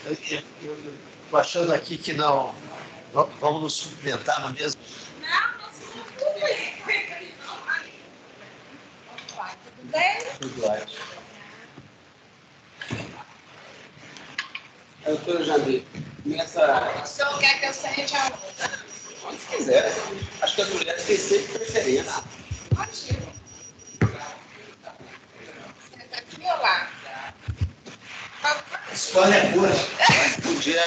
Estou achando aqui que não. Vamos nos cumprimentar no mesmo. Não se preocupe. Tudo bem? Tudo ótimo. Doutora Jambi, nessa. O senhor quer que eu sente aonde? Onde quiser. Acho que as mulheres têm sempre preferência. Imagina. Senta aqui ou lá? Escolha é boa. Podia.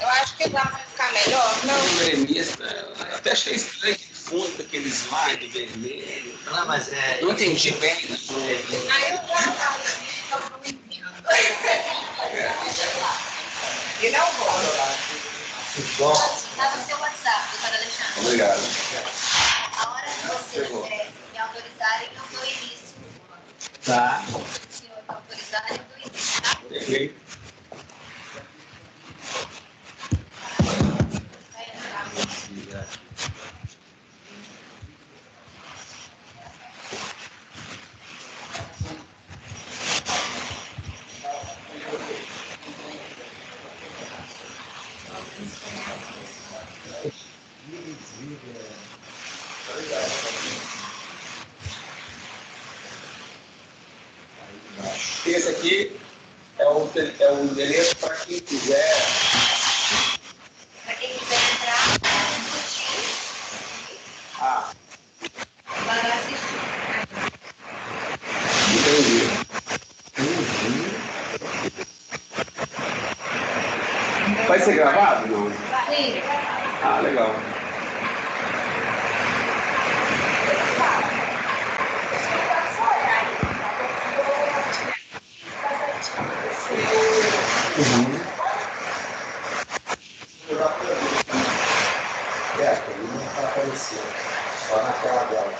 Eu acho que lá vai ficar melhor, não? Um gremista. Até achei estranho que fundo com aquele slide vermelho. Não, mas é. Não entendi bem. Aí eu já estava e não vou. Tudo bom? Está no seu WhatsApp, doutor Alexandre. Obrigado. A hora que vocês me autorizarem, eu dou início. Tá. Se o senhor autorizar, eu dou início, tá? Perfeito. Vai entrar. Esse aqui é o endereço para quem quiser. Para quem quiser entrar, discutir, Ah, para assistir. entendi. Vai ser gravado? Não. Sim. Ah, legal. Ele não está aparecendo. Só na tela dela.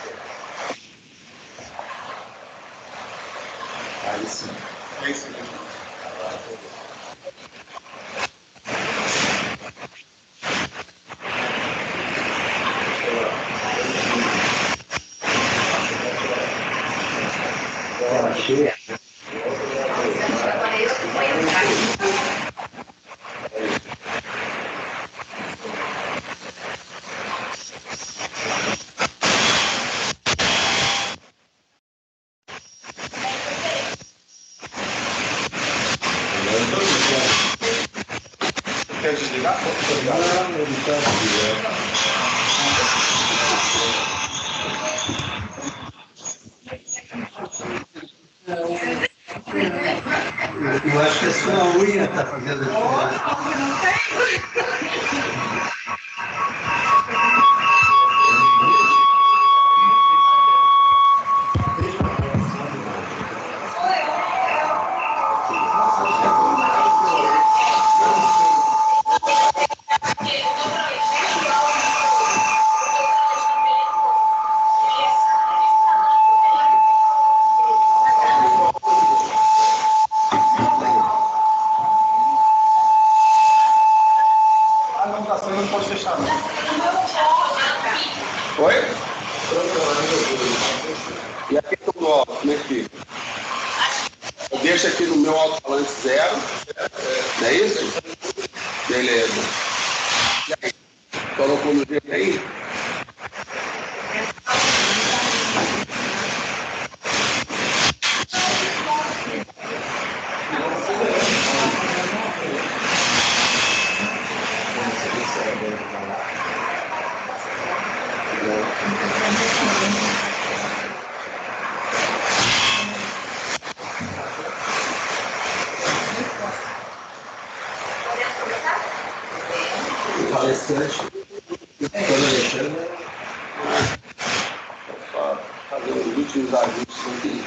Aí sim. É isso mesmo. Agora pegou. Tela cheia. Agora eu que vou entrar. Quer desligar? Não, ele está aqui. Eu acho que a sua unha está fazendo diferença. A anotação não pode fechar, não. Oi? E aqui eu coloco, como é que fica? Eu deixo aqui no meu alto-falante 0. Não é isso? Beleza. E aí? Colocou no jeito aí? O palestrante, doutor Alexandre. Só fazer os últimos ajustes aqui.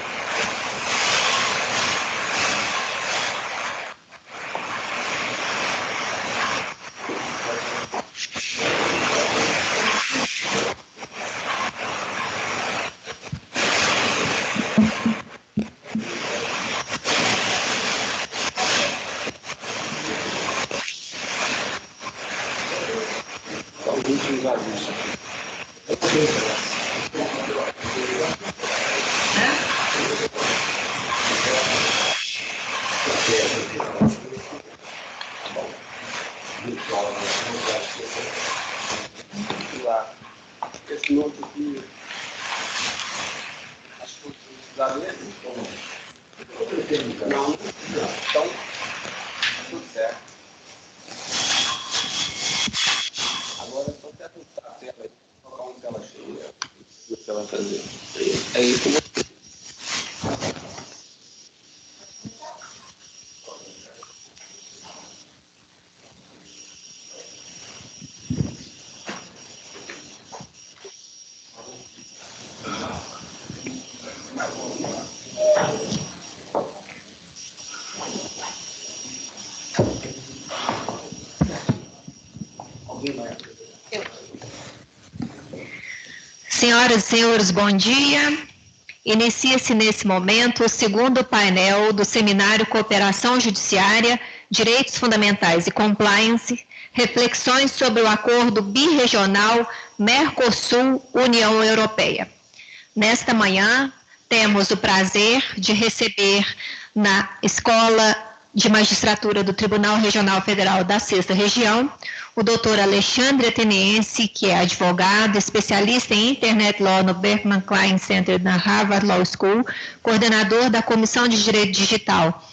Só os últimos ajustes aqui. Não. Então, tudo certo. Agora é só até ajustar a tela aí, colocar uma tela cheia, o que ela vai fazer. É isso mesmo. Senhoras e senhores, bom dia. Inicia-se nesse momento o segundo painel do Seminário Cooperação Judiciária, Direitos Fundamentais e Compliance, reflexões sobre o acordo birregional Mercosul-União Europeia. Nesta manhã, temos o prazer de receber na Escola de Magistratura do Tribunal Regional Federal da 6ª Região, o doutor Alexandre Ateniense, que é advogado, especialista em Internet Law no Berkman Klein Center na Harvard Law School, coordenador da Comissão de Direito Digital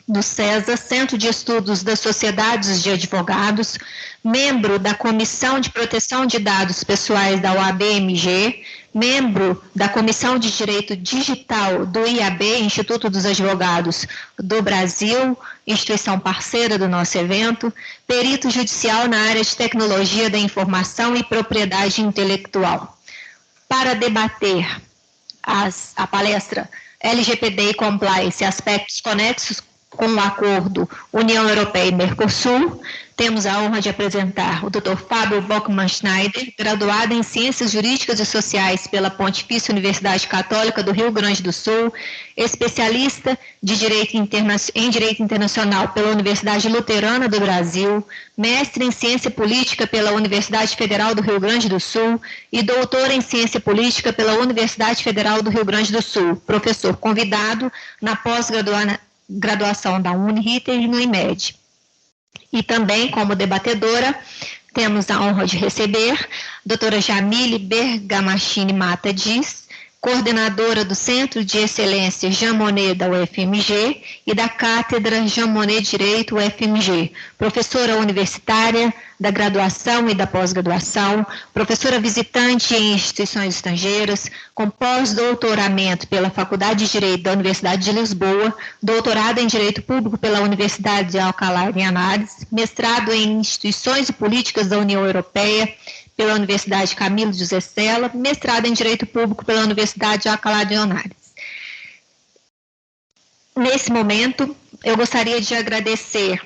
do CESA, Centro de Estudos das Sociedades de Advogados, membro da Comissão de Proteção de Dados Pessoais da OAB-MG, membro da Comissão de Direito Digital do IAB, Instituto dos Advogados do Brasil, instituição parceira do nosso evento, perito judicial na área de Tecnologia da Informação e Propriedade Intelectual. Para debater a palestra LGPD e Compliance, aspectos conexos com o acordo União Europeia e Mercosul, temos a honra de apresentar o Dr. Fábio Bockmann-Schneider, graduado em Ciências Jurídicas e Sociais pela Pontifícia Universidade Católica do Rio Grande do Sul, especialista de em Direito Internacional pela Universidade Luterana do Brasil, mestre em Ciência Política pela Universidade Federal do Rio Grande do Sul e doutor em Ciência Política pela Universidade Federal do Rio Grande do Sul, professor convidado na pós-graduação da Uniriter e no IMED. E também, como debatedora, temos a honra de receber a doutora Jamile Bergamachini Mata Diz, coordenadora do Centro de Excelência Jean Monnet da UFMG e da Cátedra Jean Monnet Direito UFMG, professora universitária da graduação e da pós-graduação, professora visitante em instituições estrangeiras, com pós-doutoramento pela Faculdade de Direito da Universidade de Lisboa, doutorado em Direito Público pela Universidade de Alcalá de Henares, mestrado em Instituições e Políticas da União Europeia pela Universidade Camilo José Cela, mestrado em Direito Público pela Universidade de Alcalá de Henares. Nesse momento, eu gostaria de agradecer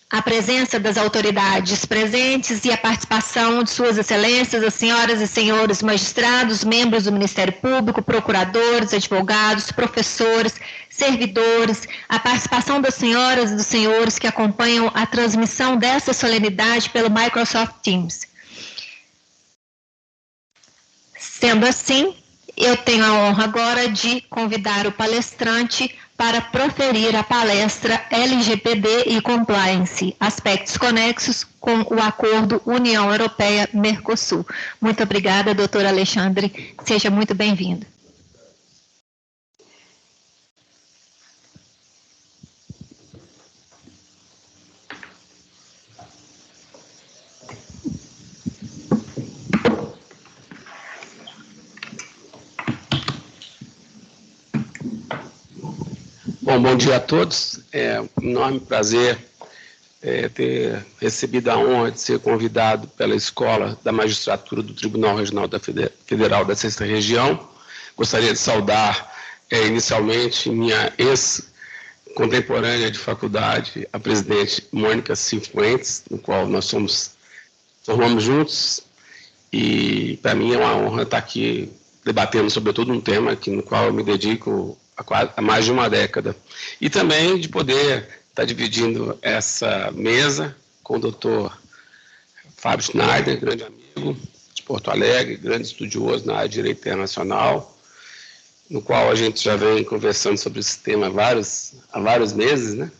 a presença das autoridades presentes e a participação de suas excelências, as senhoras e senhores magistrados, membros do Ministério Público, procuradores, advogados, professores, servidores, a participação das senhoras e dos senhores que acompanham a transmissão dessa solenidade pelo Microsoft Teams. Sendo assim, eu tenho a honra agora de convidar o palestrante para proferir a palestra LGPD e Compliance, aspectos conexos com o acordo União Europeia-Mercosul. Muito obrigada, doutor Alexandre. Seja muito bem-vindo. Bom dia a todos. É um enorme prazer ter recebido a honra de ser convidado pela Escola da Magistratura do Tribunal Regional Federal da 6ª Região. Gostaria de saudar inicialmente minha ex-contemporânea de faculdade, a presidente Mônica Cifuentes, no qual nós formamos juntos, e para mim é uma honra estar aqui debatendo sobre todo um tema no qual eu me dedico há mais de uma década. E também de poder estar dividindo essa mesa com o doutor Fábio Schneider, grande amigo de Porto Alegre, grande estudioso na área de Direito Internacional, no qual a gente já vem conversando sobre esse tema há vários meses, né?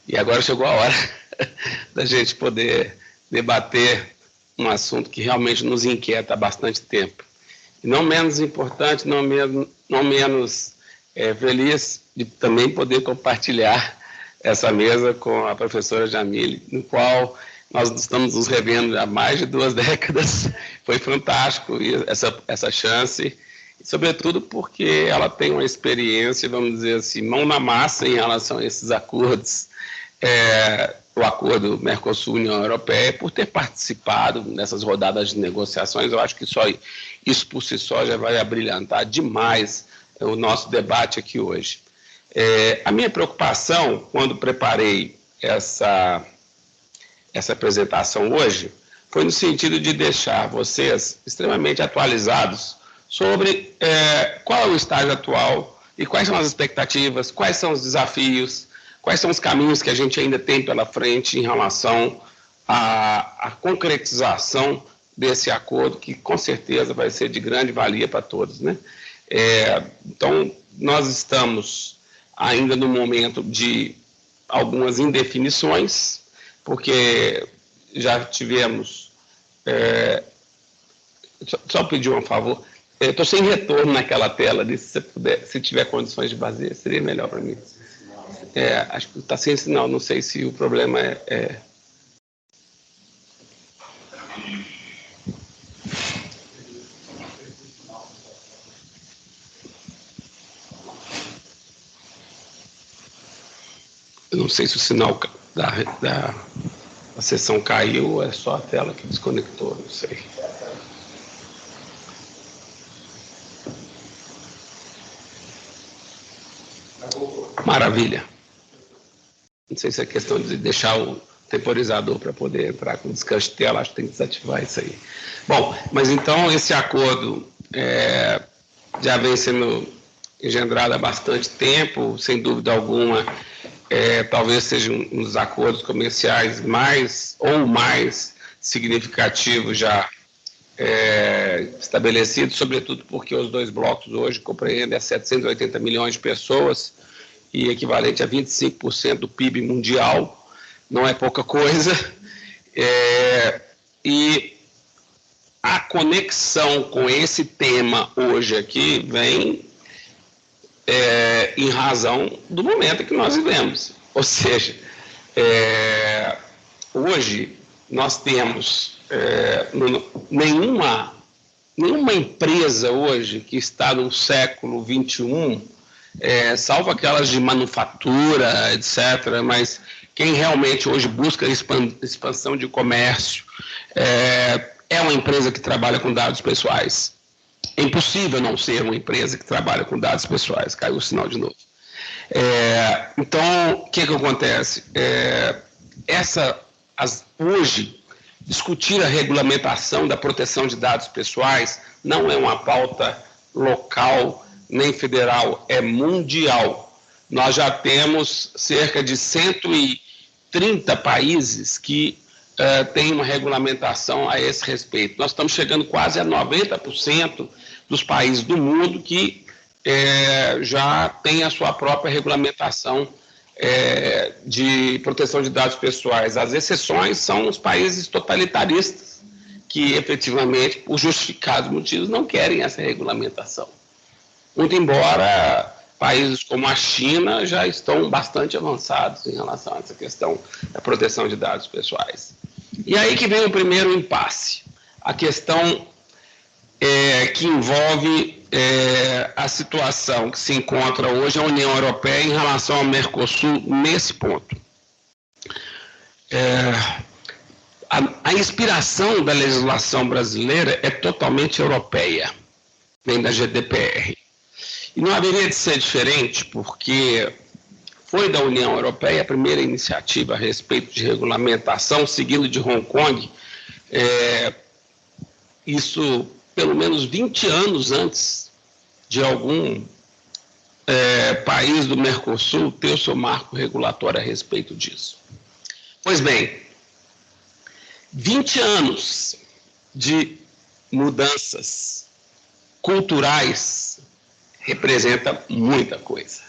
E agora chegou a hora da gente poder debater um assunto que realmente nos inquieta há bastante tempo. E não menos importante, não menos feliz de também poder compartilhar essa mesa com a professora Jamile, no qual nós estamos nos revendo há mais de 2 décadas. Foi fantástico essa chance, sobretudo porque ela tem uma experiência, vamos dizer assim, mão na massa em relação a esses acordos, o acordo Mercosul-União Europeia, por ter participado nessas rodadas de negociações. Eu acho que só isso por si só já vai abrilhantar demais o nosso debate aqui hoje. A minha preocupação, quando preparei essa apresentação hoje, foi no sentido de deixar vocês extremamente atualizados sobre qual é o estágio atual e quais são as expectativas, quais são os desafios, quais são os caminhos que a gente ainda tem pela frente em relação à concretização desse acordo, que com certeza vai ser de grande valia para todos, né? Então, nós estamos ainda no momento de algumas indefinições, porque já tivemos... Só pedir um favor. Estou sem retorno naquela tela ali, se você puder, se tiver condições de fazer, seria melhor para mim. Acho que está sem sinal, não sei se o problema Eu não sei se o sinal da sessão caiu ou é só a tela que desconectou, não sei. Maravilha. Não sei se é questão de deixar o temporizador para poder entrar com descanso de tela, acho que tem que desativar isso aí. Bom, mas então esse acordo já vem sendo engendrado há bastante tempo, sem dúvida alguma, talvez seja um dos acordos comerciais mais significativos já estabelecidos, sobretudo porque os 2 blocos hoje compreendem 780 milhões de pessoas e equivalente a 25% do PIB mundial, não é pouca coisa, e a conexão com esse tema hoje aqui vem em razão do momento que nós vivemos. Ou seja, hoje nós temos nenhuma empresa hoje que está no século XXI, salvo aquelas de manufatura, etc., mas quem realmente hoje busca expansão de comércio é uma empresa que trabalha com dados pessoais. É impossível não ser uma empresa que trabalha com dados pessoais. Caiu o sinal de novo. Então, o que acontece? Hoje, discutir a regulamentação da proteção de dados pessoais não é uma pauta local nem federal, é mundial. Nós já temos cerca de 130 países que têm uma regulamentação a esse respeito. Nós estamos chegando quase a 90% dos países do mundo que já têm a sua própria regulamentação de proteção de dados pessoais. As exceções são os países totalitaristas, que efetivamente, por justificados motivos, não querem essa regulamentação. Muito embora países como a China já estão bastante avançados em relação a essa questão da proteção de dados pessoais. E aí que vem o primeiro impasse, a questão que envolve a situação que se encontra hoje a União Europeia em relação ao Mercosul nesse ponto. A inspiração da legislação brasileira é totalmente europeia, vem da GDPR. E não haveria de ser diferente, porque foi da União Europeia a primeira iniciativa a respeito de regulamentação, seguindo de Hong Kong, isso pelo menos 20 anos antes de algum país do Mercosul ter o seu marco regulatório a respeito disso. Pois bem, 20 anos de mudanças culturais representa muita coisa.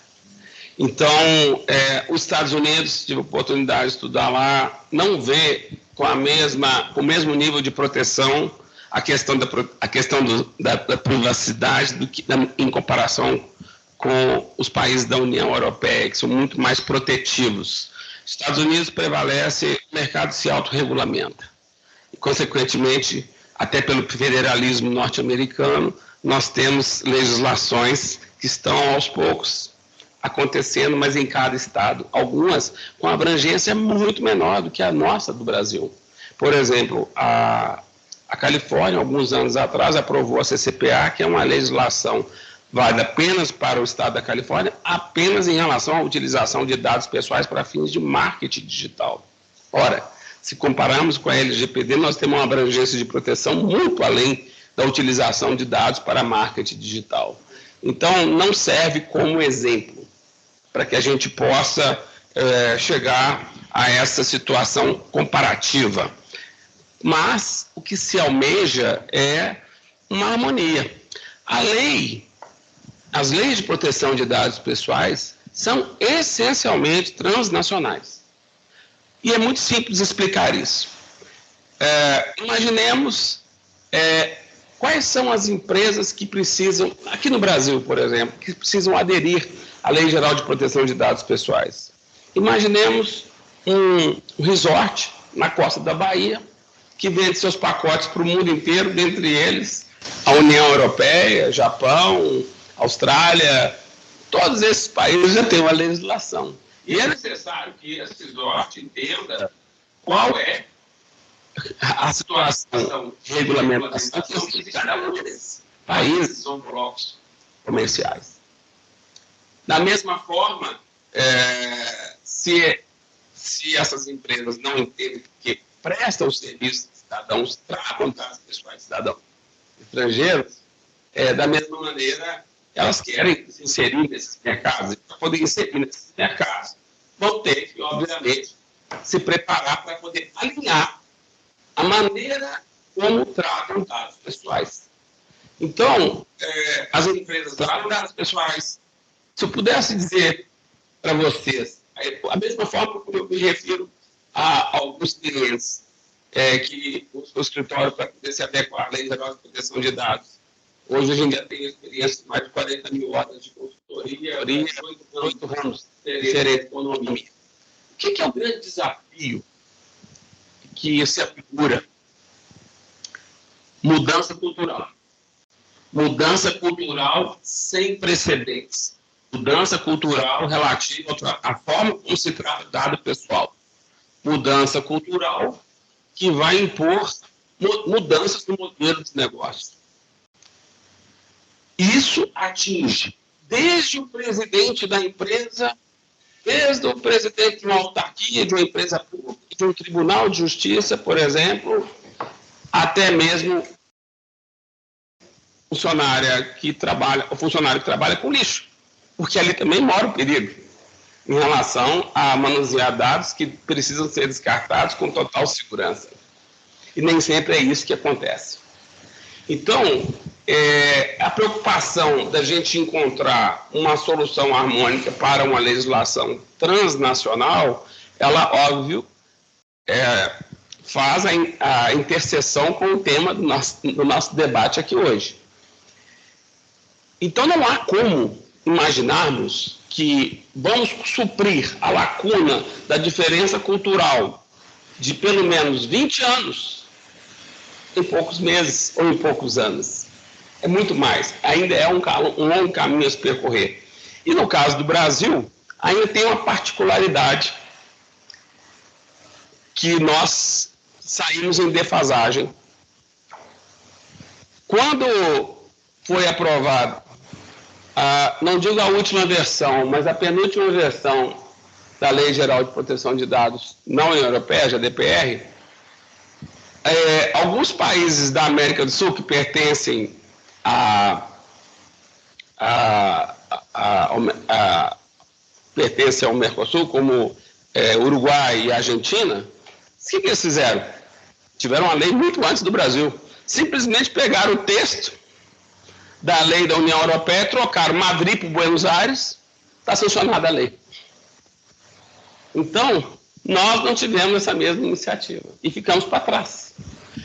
Então, os Estados Unidos, tive a oportunidade de estudar lá, não vê com o mesmo nível de proteção a questão da privacidade em comparação com os países da União Europeia, que são muito mais protetivos. Estados Unidos prevalece, o mercado se autorregulamenta. E, consequentemente, até pelo federalismo norte-americano, nós temos legislações que estão aos poucos acontecendo, mas em cada estado, algumas com abrangência muito menor do que a nossa do Brasil. Por exemplo, a Califórnia, alguns anos atrás, aprovou a CCPA, que é uma legislação válida apenas para o estado da Califórnia, apenas em relação à utilização de dados pessoais para fins de marketing digital. Ora, se compararmos com a LGPD, nós temos uma abrangência de proteção muito além da utilização de dados para marketing digital. Então, não serve como exemplo para que a gente possa chegar a essa situação comparativa. Mas o que se almeja é uma harmonia. As leis de proteção de dados pessoais são essencialmente transnacionais. E é muito simples explicar isso. Imaginemos quais são as empresas que precisam, aqui no Brasil, por exemplo, que precisam aderir à Lei Geral de Proteção de Dados Pessoais. Imaginemos um resort na costa da Bahia, que vende seus pacotes para o mundo inteiro, dentre eles a União Europeia, Japão, Austrália, todos esses países já têm uma legislação. E é necessário que esse resort entenda qual é a situação de regulamentação que cada um desses países são blocos comerciais. Da mesma forma, se essas empresas não entendem que prestam serviços de cidadãos, tratam dados pessoais de cidadãos estrangeiros, da mesma maneira, elas querem se inserir nesses mercados, e para poder inserir nesses mercados, vão ter que, obviamente, se preparar para poder alinhar a maneira como tratam dados pessoais. Então, as empresas tratam dados pessoais. Se eu pudesse dizer para vocês, a mesma forma como eu me refiro a alguns clientes que o escritório, para poder se adequar à Lei Geral de Proteção de Dados, hoje a gente já tem experiência de mais de 40 mil horas de consultoria, 8 ramos diferentes de economia. O que é o grande desafio que se afigura? Mudança cultural. Mudança cultural sem precedentes. Mudança cultural relativa à forma como se trata o dado pessoal. Mudança cultural que vai impor mudanças no modelo de negócio. Isso atinge desde o presidente da empresa, desde o presidente de uma autarquia, de uma empresa pública, de um tribunal de justiça, por exemplo, até mesmo o funcionário que trabalha com lixo, porque ali também mora o perigo em relação a manusear dados que precisam ser descartados com total segurança. E nem sempre é isso que acontece. Então, a preocupação da gente encontrar uma solução harmônica para uma legislação transnacional, ela, óbvio, faz a interseção com o tema do nosso debate aqui hoje. Então, não há como imaginarmos que vamos suprir a lacuna da diferença cultural de pelo menos 20 anos em poucos meses ou em poucos anos. É muito mais. Ainda é um longo caminho a se percorrer. E no caso do Brasil, ainda tem uma particularidade que nós saímos em defasagem. Quando foi aprovado, não digo a última versão, mas a penúltima versão da Lei Geral de Proteção de Dados na União Europeia, GDPR, alguns países da América do Sul que pertencem pertencem ao Mercosul, como Uruguai e Argentina, o que eles fizeram? Tiveram uma lei muito antes do Brasil. Simplesmente pegaram o texto da lei da União Europeia, trocaram Madrid por Buenos Aires, está sancionada a lei. Então, nós não tivemos essa mesma iniciativa e ficamos para trás.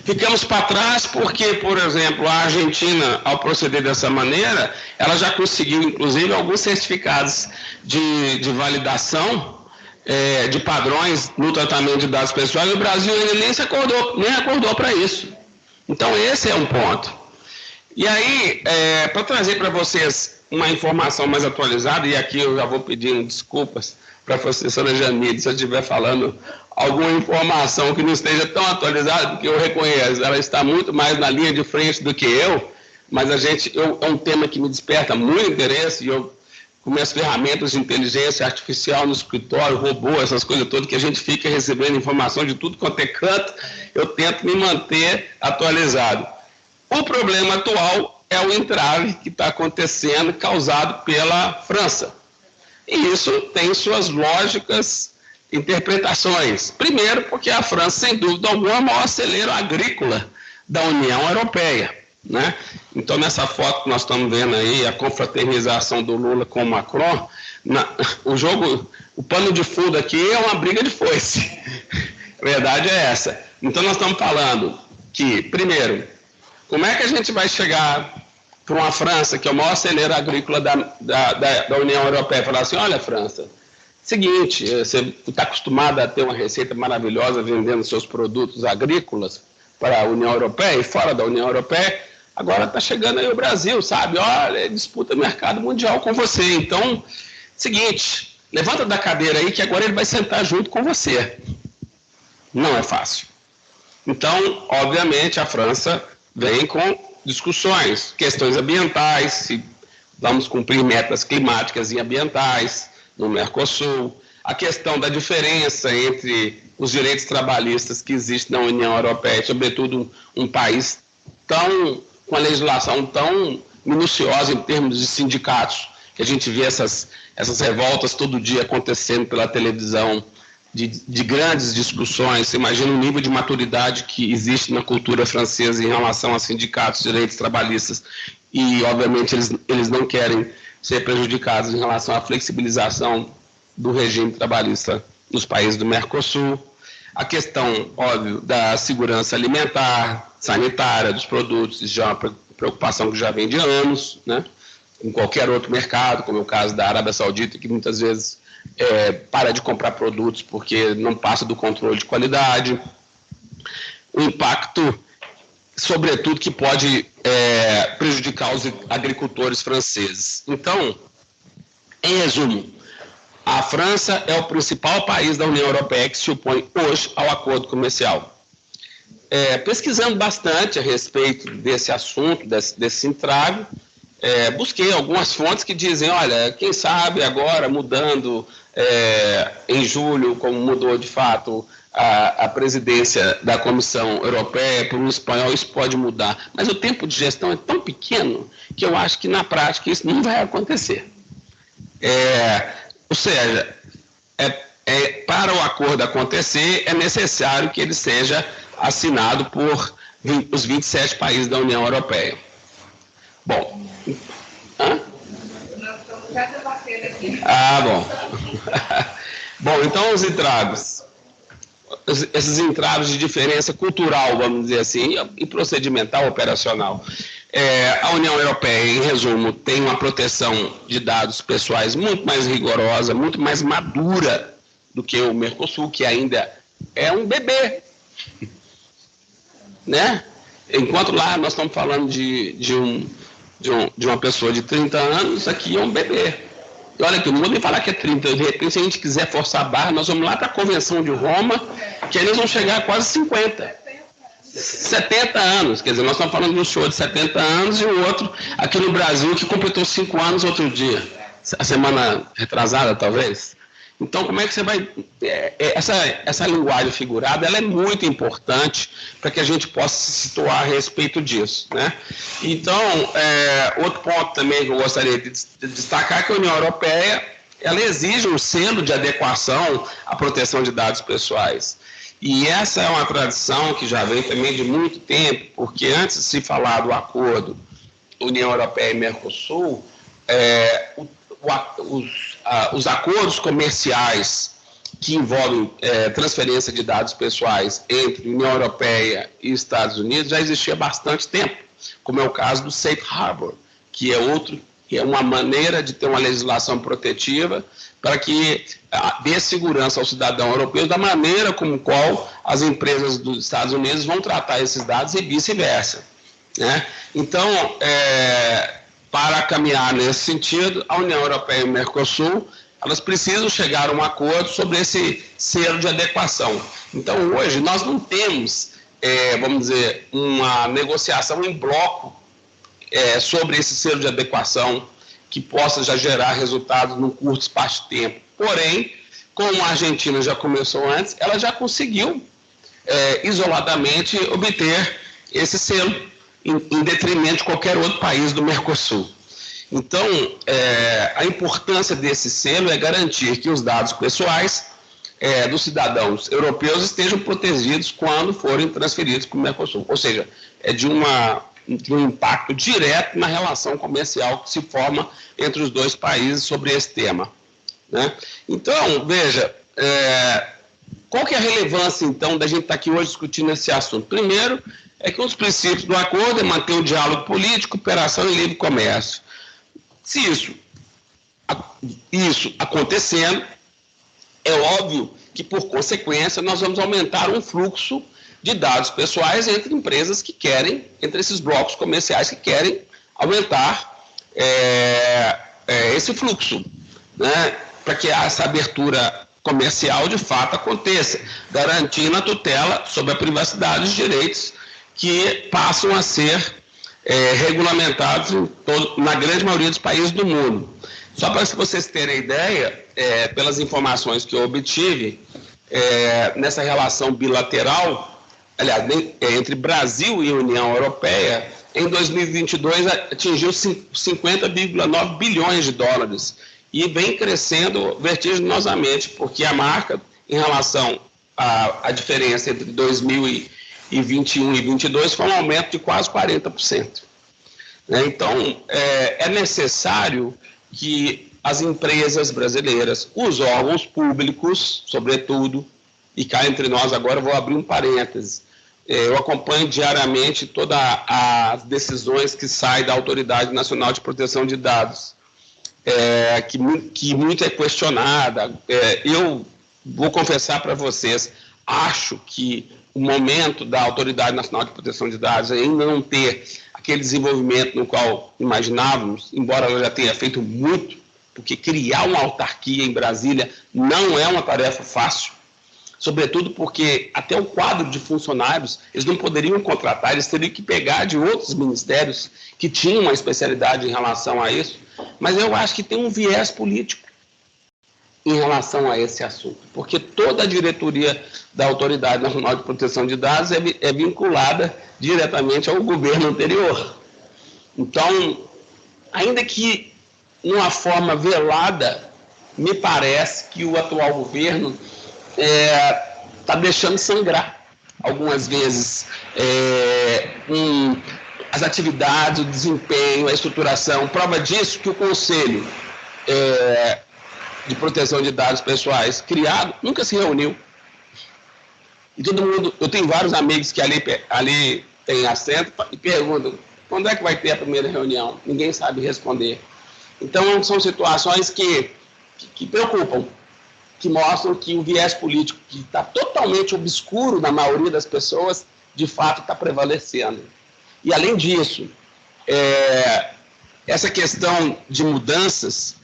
Ficamos para trás porque, por exemplo, a Argentina, ao proceder dessa maneira, ela já conseguiu, inclusive, alguns certificados de validação de padrões no tratamento de dados pessoais, e o Brasil ainda nem acordou para isso. Então, esse é um ponto. E aí, para trazer para vocês uma informação mais atualizada, e aqui eu já vou pedindo desculpas para a professora Janine, se eu estiver falando alguma informação que não esteja tão atualizada, porque eu reconheço, ela está muito mais na linha de frente do que eu, mas é um tema que me desperta muito interesse, e eu, com minhas ferramentas de inteligência artificial no escritório, robô, essas coisas todas, que a gente fica recebendo informação de tudo quanto é canto, eu tento me manter atualizado. O problema atual é o entrave que está acontecendo, causado pela França. E isso tem suas lógicas interpretações. Primeiro, porque a França, sem dúvida alguma, é o maior celeiro agrícola da União Europeia, né? Então, nessa foto que nós estamos vendo aí, a confraternização do Lula com o Macron, o pano de fundo aqui é uma briga de foice. A verdade é essa. Então, nós estamos falando que, primeiro, como é que a gente vai chegar para uma França, que é o maior celeiro agrícola da União Europeia, e falar assim, olha, França, seguinte, você está acostumado a ter uma receita maravilhosa vendendo seus produtos agrícolas para a União Europeia e fora da União Europeia, agora está chegando aí o Brasil, sabe? Olha, disputa mercado mundial com você. Então, seguinte, levanta da cadeira aí que agora ele vai sentar junto com você. Não é fácil. Então, obviamente, a França vem com discussões, questões ambientais, se vamos cumprir metas climáticas e ambientais no Mercosul, a questão da diferença entre os direitos trabalhistas que existem na União Europeia, sobretudo um país com a legislação tão minuciosa em termos de sindicatos, que a gente vê essas revoltas todo dia acontecendo pela televisão, de grandes discussões. Você imagina o nível de maturidade que existe na cultura francesa em relação a sindicatos, direitos trabalhistas, e, obviamente, eles não querem ser prejudicados em relação à flexibilização do regime trabalhista nos países do Mercosul. A questão, óbvio, da segurança alimentar, sanitária dos produtos, isso já é uma preocupação que já vem de anos, né? Em qualquer outro mercado, como é o caso da Arábia Saudita, que muitas vezes para de comprar produtos porque não passa do controle de qualidade. O impacto, sobretudo, que pode prejudicar os agricultores franceses. Então, em resumo, a França é o principal país da União Europeia que se opõe hoje ao acordo comercial. Pesquisando bastante a respeito desse assunto, desse entrave, busquei algumas fontes que dizem, olha, quem sabe agora mudando em julho, como mudou de fato a presidência da Comissão Europeia por um espanhol, isso pode mudar. Mas o tempo de gestão é tão pequeno que eu acho que na prática isso não vai acontecer. Ou seja, para o acordo acontecer é necessário que ele seja assinado por os 27 países da União Europeia. Bom. Nós estamos já debatendo aqui. Bom. Bom, então os entraves. Esses entraves de diferença cultural, vamos dizer assim, e procedimental, operacional. A União Europeia, em resumo, tem uma proteção de dados pessoais muito mais rigorosa, muito mais madura do que o Mercosul, que ainda é um bebê, né? Enquanto lá nós estamos falando de uma pessoa de 30 anos, aqui é um bebê. E olha que eu não vou nem falar que é 30, de repente, se a gente quiser forçar a barra, nós vamos lá para a Convenção de Roma, que eles vão chegar a quase 50. 70 anos, quer dizer, nós estamos falando de um senhor de 70 anos e o outro aqui no Brasil que completou 5 anos outro dia, a semana retrasada talvez. Então, como é que você vai... Essa linguagem figurada, ela é muito importante para que a gente possa se situar a respeito disso, né? Então, outro ponto também que eu gostaria de destacar é que a União Europeia, ela exige um selo de adequação à proteção de dados pessoais. E essa é uma tradição que já vem também de muito tempo, porque antes de se falar do acordo União Europeia e Mercosul, os acordos comerciais que envolvem transferência de dados pessoais entre União Europeia e Estados Unidos já existia há bastante tempo, como é o caso do Safe Harbor, que é uma maneira de ter uma legislação protetiva para que dê segurança ao cidadão europeu da maneira como qual as empresas dos Estados Unidos vão tratar esses dados e vice-versa, né? Então, para caminhar nesse sentido, a União Europeia e o Mercosul, elas precisam chegar a um acordo sobre esse selo de adequação. Então, hoje, nós não temos, vamos dizer, uma negociação em bloco sobre esse selo de adequação que possa já gerar resultados num curto espaço de tempo. Porém, como a Argentina já começou antes, ela já conseguiu isoladamente obter esse selo em detrimento de qualquer outro país do Mercosul. Então, a importância desse selo é garantir que os dados pessoais dos cidadãos europeus estejam protegidos quando forem transferidos para o Mercosul. Ou seja, de um impacto direto na relação comercial que se forma entre os dois países sobre esse tema, né? Então, veja, qual que é a relevância, então, da gente estar aqui hoje discutindo esse assunto? Primeiro, é que um dos princípios do acordo é manter o diálogo político, cooperação e livre comércio. Se isso acontecendo, é óbvio que, por consequência, nós vamos aumentar um fluxo de dados pessoais entre empresas que querem, entre esses blocos comerciais que querem aumentar esse fluxo, né, para que essa abertura comercial de fato aconteça, garantindo a tutela sobre a privacidade e os direitos que passam a ser regulamentados na grande maioria dos países do mundo. Só para vocês terem ideia, pelas informações que eu obtive, nessa relação bilateral, aliás, entre Brasil e União Europeia, em 2022 atingiu 50,9 bilhões de dólares e vem crescendo vertiginosamente, porque a marca, em relação à diferença entre 2021 e 2022, foi um aumento de quase 40%. Então, é necessário que as empresas brasileiras, os órgãos públicos, sobretudo, e cá entre nós agora eu vou abrir um parêntese, eu acompanho diariamente todas as decisões que saem da Autoridade Nacional de Proteção de Dados, que muito é questionada. Eu vou confessar para vocês, acho que o momento da Autoridade Nacional de Proteção de Dados ainda não ter aquele desenvolvimento no qual imaginávamos, embora ela já tenha feito muito, porque criar uma autarquia em Brasília não é uma tarefa fácil, sobretudo porque até o quadro de funcionários eles não poderiam contratar, eles teriam que pegar de outros ministérios que tinham uma especialidade em relação a isso, mas eu acho que tem um viés político em relação a esse assunto, porque toda a diretoria da Autoridade Nacional de Proteção de Dados é vinculada diretamente ao governo anterior. Então, ainda que numa forma velada, me parece que o atual governo está deixando sangrar, algumas vezes, as atividades, o desempenho, a estruturação. Prova disso que o Conselho de Proteção de Dados Pessoais criado nunca se reuniu. E todo mundo, eu tenho vários amigos que ali têm assento e perguntam, quando é que vai ter a primeira reunião? Ninguém sabe responder. Então, são situações que preocupam, que mostram que o viés político, que está totalmente obscuro na maioria das pessoas, de fato está prevalecendo. E, além disso, essa questão de mudanças,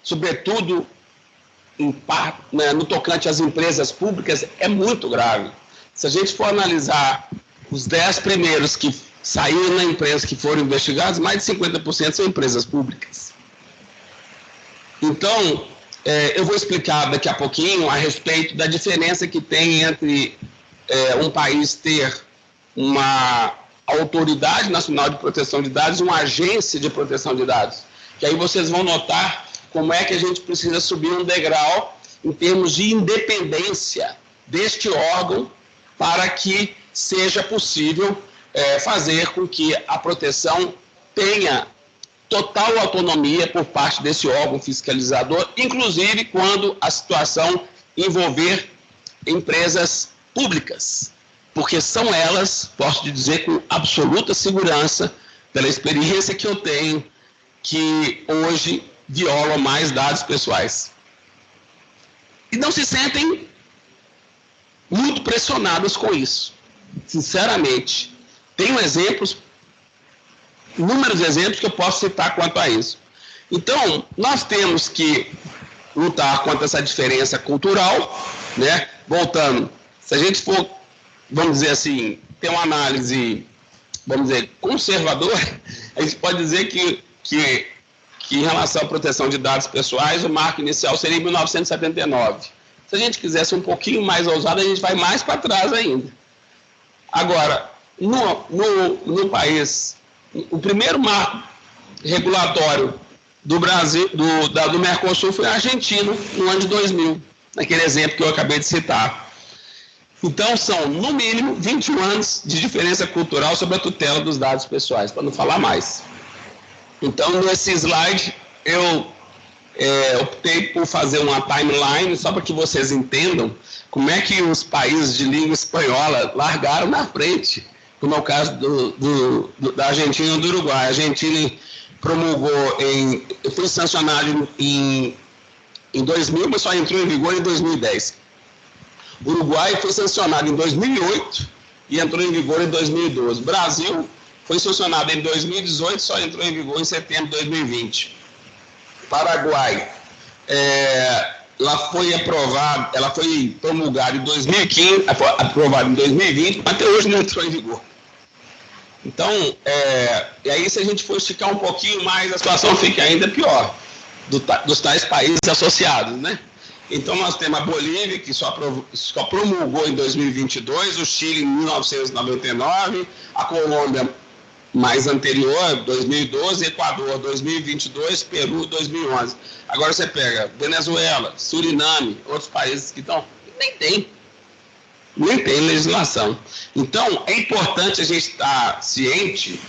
sobretudo no tocante às empresas públicas, é muito grave. Se a gente for analisar os 10 primeiros que saíram na imprensa que foram investigados, mais de 50% são empresas públicas. Então, eu vou explicar daqui a pouquinho a respeito da diferença que tem entre um país ter uma Autoridade Nacional de Proteção de Dados e uma agência de proteção de dados. Que aí vocês vão notar como é que a gente precisa subir um degrau em termos de independência deste órgão para que seja possível fazer com que a proteção tenha total autonomia por parte desse órgão fiscalizador, inclusive quando a situação envolver empresas públicas, porque são elas, posso te dizer com absoluta segurança, pela experiência que eu tenho, que hoje violam mais dados pessoais. E não se sentem muito pressionados com isso. Sinceramente, tenho exemplos, inúmeros exemplos que eu posso citar quanto a isso. Então, nós temos que lutar contra essa diferença cultural, né? Voltando, se a gente for, vamos dizer assim, ter uma análise, vamos dizer, conservadora, a gente pode dizer que em relação à proteção de dados pessoais, o marco inicial seria em 1979. Se a gente quisesse um pouquinho mais ousado, a gente vai mais para trás ainda. Agora, no país, o primeiro marco regulatório do Brasil, do Mercosul, foi a Argentina, no ano de 2000, naquele exemplo que eu acabei de citar. Então, são, no mínimo, 21 anos de diferença cultural sobre a tutela dos dados pessoais, para não falar mais. Então, nesse slide, eu optei por fazer uma timeline, só para que vocês entendam como é que os países de língua espanhola largaram na frente, como é o caso da Argentina e do Uruguai. A Argentina promulgou, foi sancionado em 2000, mas só entrou em vigor em 2010. O Uruguai foi sancionado em 2008 e entrou em vigor em 2012. Brasil foi sancionado em 2018, só entrou em vigor em setembro de 2020. Paraguai, ela foi promulgada em 2015, aprovada em 2020, mas até hoje não entrou em vigor. Então, e aí se a gente for esticar um pouquinho mais, a situação fica ainda pior, dos tais países associados, né? Então, nós temos a Bolívia, que só promulgou em 2022, o Chile em 1999, a Colômbia mais anterior, 2012, Equador 2022, Peru 2011. Agora você pega Venezuela, Suriname, outros países que estão, nem tem legislação. Então, é importante a gente estar ciente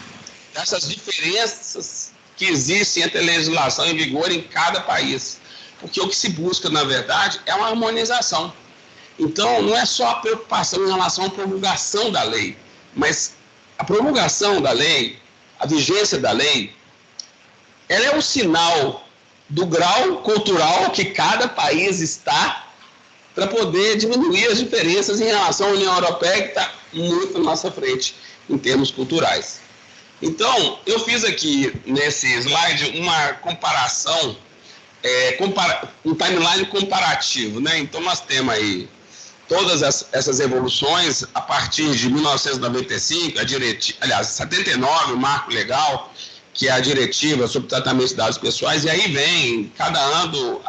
dessas diferenças que existem entre a legislação em vigor em cada país. Porque o que se busca, na verdade, é uma harmonização. Então, não é só a preocupação em relação à promulgação da lei, mas a promulgação da lei, a vigência da lei, ela é um sinal do grau cultural que cada país está para poder diminuir as diferenças em relação à União Europeia, que está muito na nossa frente em termos culturais. Então, eu fiz aqui nesse slide uma comparação, um timeline comparativo, né? Então, nós temos aí todas essas evoluções a partir de 1995, 79, o marco legal, que é a diretiva sobre tratamento de dados pessoais, e aí vem, cada ano,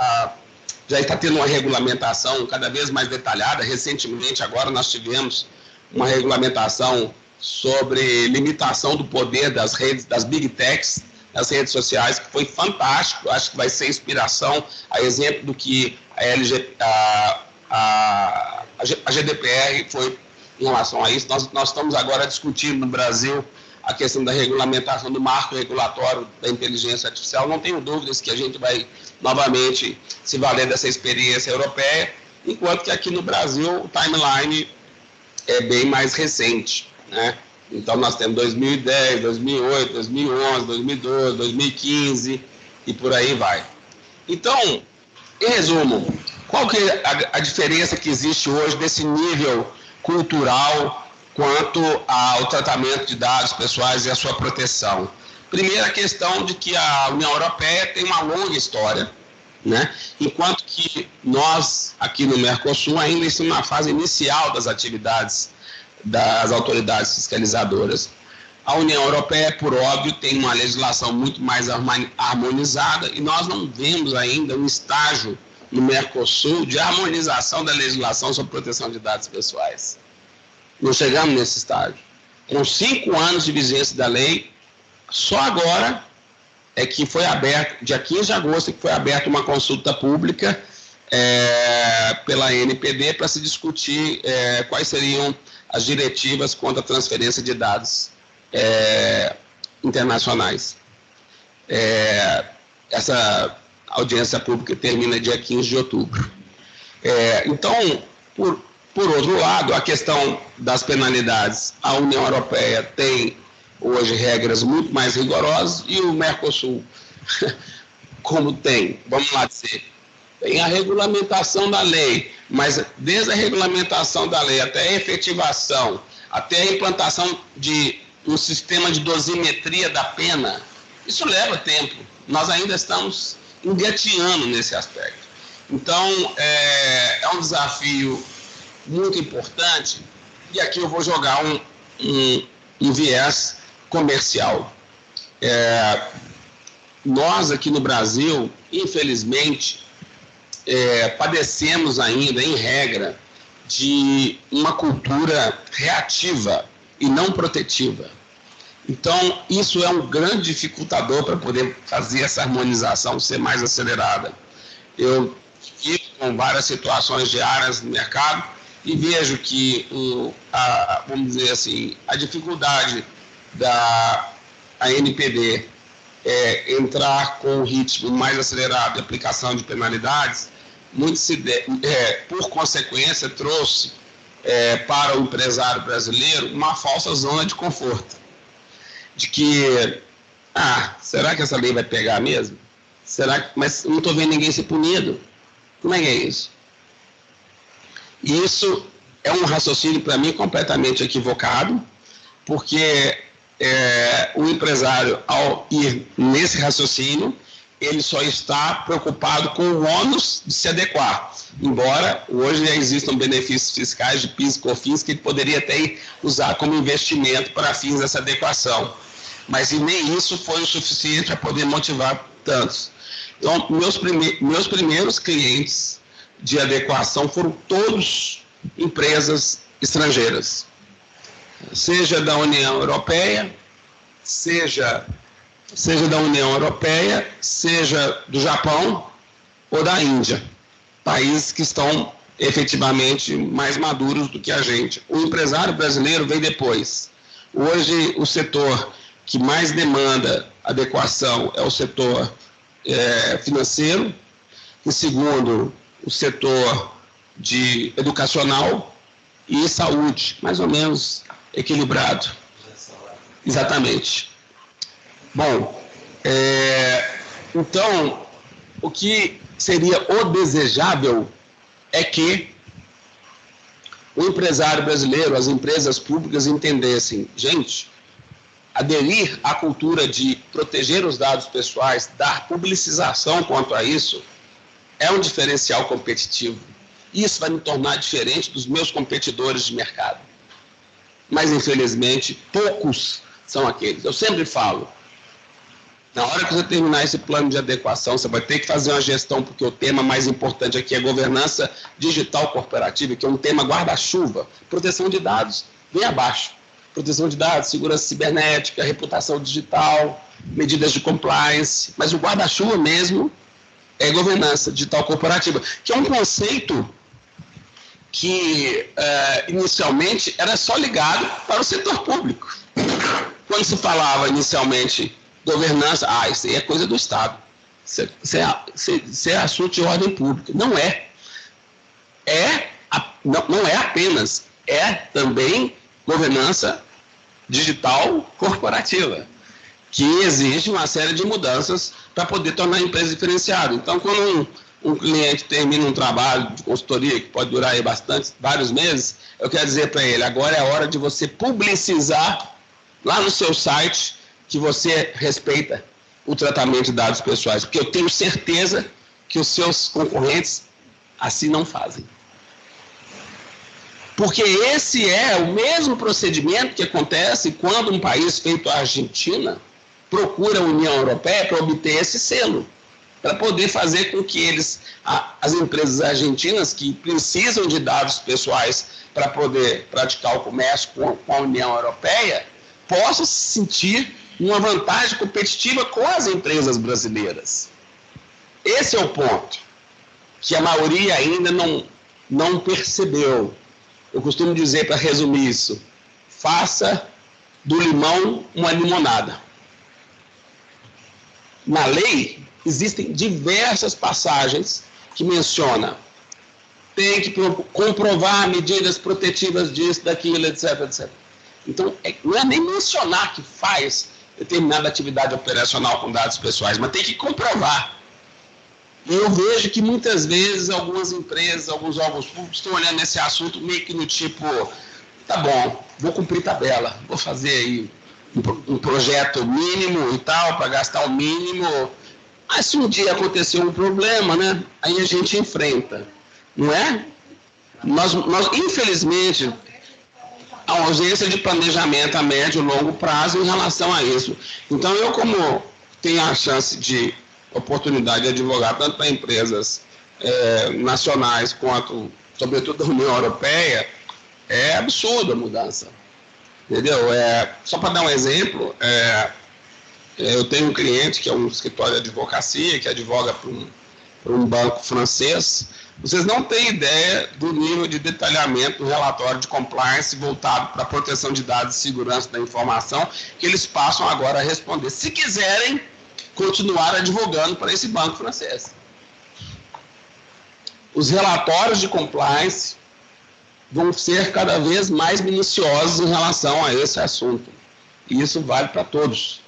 já está tendo uma regulamentação cada vez mais detalhada. Recentemente, agora, nós tivemos uma regulamentação sobre limitação do poder das redes, das big techs, das redes sociais, que foi fantástico. Acho que vai ser inspiração, a exemplo do que a GDPR foi em relação a isso. Nós estamos agora discutindo no Brasil a questão da regulamentação do marco regulatório da inteligência artificial. Não tenho dúvidas que a gente vai novamente se valer dessa experiência europeia, enquanto que aqui no Brasil o timeline é bem mais recente, né? Então nós temos 2010, 2008, 2011, 2012, 2015 e por aí vai. Então, em resumo, qual que é a diferença que existe hoje desse nível cultural quanto ao tratamento de dados pessoais e a sua proteção? Primeiro, a questão de que a União Europeia tem uma longa história, né? Enquanto que nós, aqui no Mercosul, ainda estamos na fase inicial das atividades das autoridades fiscalizadoras. A União Europeia, por óbvio, tem uma legislação muito mais harmonizada e nós não vemos ainda um estágio no Mercosul de harmonização da legislação sobre proteção de dados pessoais. Não chegamos nesse estágio. Com 5 anos de vigência da lei, só agora é que foi aberto, dia 15 de agosto, que foi aberta uma consulta pública pela NPD para se discutir quais seriam as diretivas contra a transferência de dados internacionais. Essa audiência pública termina dia 15 de outubro. Então, por outro lado, a questão das penalidades, a União Europeia tem hoje regras muito mais rigorosas e o Mercosul, como tem, vamos lá dizer, tem a regulamentação da lei, mas desde a regulamentação da lei até a efetivação, até a implantação de um sistema de dosimetria da pena, isso leva tempo. Nós ainda estamos engateando nesse aspecto. Então, é um desafio muito importante, e aqui eu vou jogar um viés comercial. Nós aqui no Brasil, infelizmente, padecemos ainda, em regra, de uma cultura reativa e não protetiva. Então, isso é um grande dificultador para poder fazer essa harmonização ser mais acelerada. Eu fico com várias situações diárias no mercado e vejo que, vamos dizer assim, a dificuldade da ANPD entrar com um ritmo mais acelerado de aplicação de penalidades, por consequência, trouxe para o empresário brasileiro uma falsa zona de conforto. De que, será que essa lei vai pegar mesmo? Mas não estou vendo ninguém ser punido. Como é que é isso? E isso é um raciocínio, para mim, completamente equivocado, porque o empresário, ao ir nesse raciocínio, ele só está preocupado com o ônus de se adequar. Embora hoje já existam benefícios fiscais de PIS e COFINS que ele poderia até usar como investimento para fins dessa adequação. Mas nem isso foi o suficiente para poder motivar tantos. Então, meus primeiros clientes de adequação foram todos empresas estrangeiras, seja da União Europeia, seja da União Europeia, seja do Japão ou da Índia, países que estão efetivamente mais maduros do que a gente. O empresário brasileiro vem depois. Hoje, o setor que mais demanda adequação é o setor financeiro, em segundo, o setor educacional e saúde, mais ou menos equilibrado. Exatamente. Bom, então, o que seria o desejável é que o empresário brasileiro, as empresas públicas entendessem, gente, aderir à cultura de proteger os dados pessoais, dar publicização quanto a isso, é um diferencial competitivo. Isso vai me tornar diferente dos meus competidores de mercado. Mas, infelizmente, poucos são aqueles. Eu sempre falo, na hora que você terminar esse plano de adequação, você vai ter que fazer uma gestão, porque o tema mais importante aqui é governança digital corporativa, que é um tema guarda-chuva. Proteção de dados vem abaixo. Proteção de dados, segurança cibernética, reputação digital, medidas de compliance. Mas o guarda-chuva mesmo é governança digital corporativa, que é um conceito que inicialmente era só ligado para o setor público. Quando se falava inicialmente governança, isso aí é coisa do Estado, isso é assunto de ordem pública. Não é. Não é apenas, é também governança digital corporativa, que exige uma série de mudanças para poder tornar a empresa diferenciada. Então, quando um cliente termina um trabalho de consultoria, que pode durar aí vários meses, eu quero dizer para ele, agora é a hora de você publicizar lá no seu site que você respeita o tratamento de dados pessoais, porque eu tenho certeza que os seus concorrentes assim não fazem. Porque esse é o mesmo procedimento que acontece quando um país feito a Argentina procura a União Europeia para obter esse selo, para poder fazer com que as empresas argentinas que precisam de dados pessoais para poder praticar o comércio com a União Europeia, possam se sentir uma vantagem competitiva com as empresas brasileiras. Esse é o ponto que a maioria ainda não percebeu. Eu costumo dizer, para resumir isso, faça do limão uma limonada. Na lei, existem diversas passagens que mencionam tem que comprovar medidas protetivas disso, daquilo, etc, etc. Então, não é nem mencionar que faz determinada atividade operacional com dados pessoais, mas tem que comprovar. E eu vejo que muitas vezes algumas empresas, alguns órgãos públicos estão olhando esse assunto meio que no tipo, tá bom, vou cumprir tabela, vou fazer aí um projeto mínimo e tal, para gastar o mínimo, mas se um dia acontecer um problema, né, aí a gente enfrenta, não é? Nós infelizmente, a ausência de planejamento a médio e longo prazo em relação a isso. Então, eu como tenho a chance de oportunidade de advogar tanto para empresas nacionais quanto, sobretudo, da União Europeia, é absurda a mudança. Entendeu? Só para dar um exemplo, eu tenho um cliente que é um escritório de advocacia, que advoga para um banco francês. Vocês não têm ideia do nível de detalhamento do relatório de compliance voltado para a proteção de dados e segurança da informação que eles passam agora a responder, se quiserem continuar advogando para esse banco francês. Os relatórios de compliance vão ser cada vez mais minuciosos em relação a esse assunto. E isso vale para todos,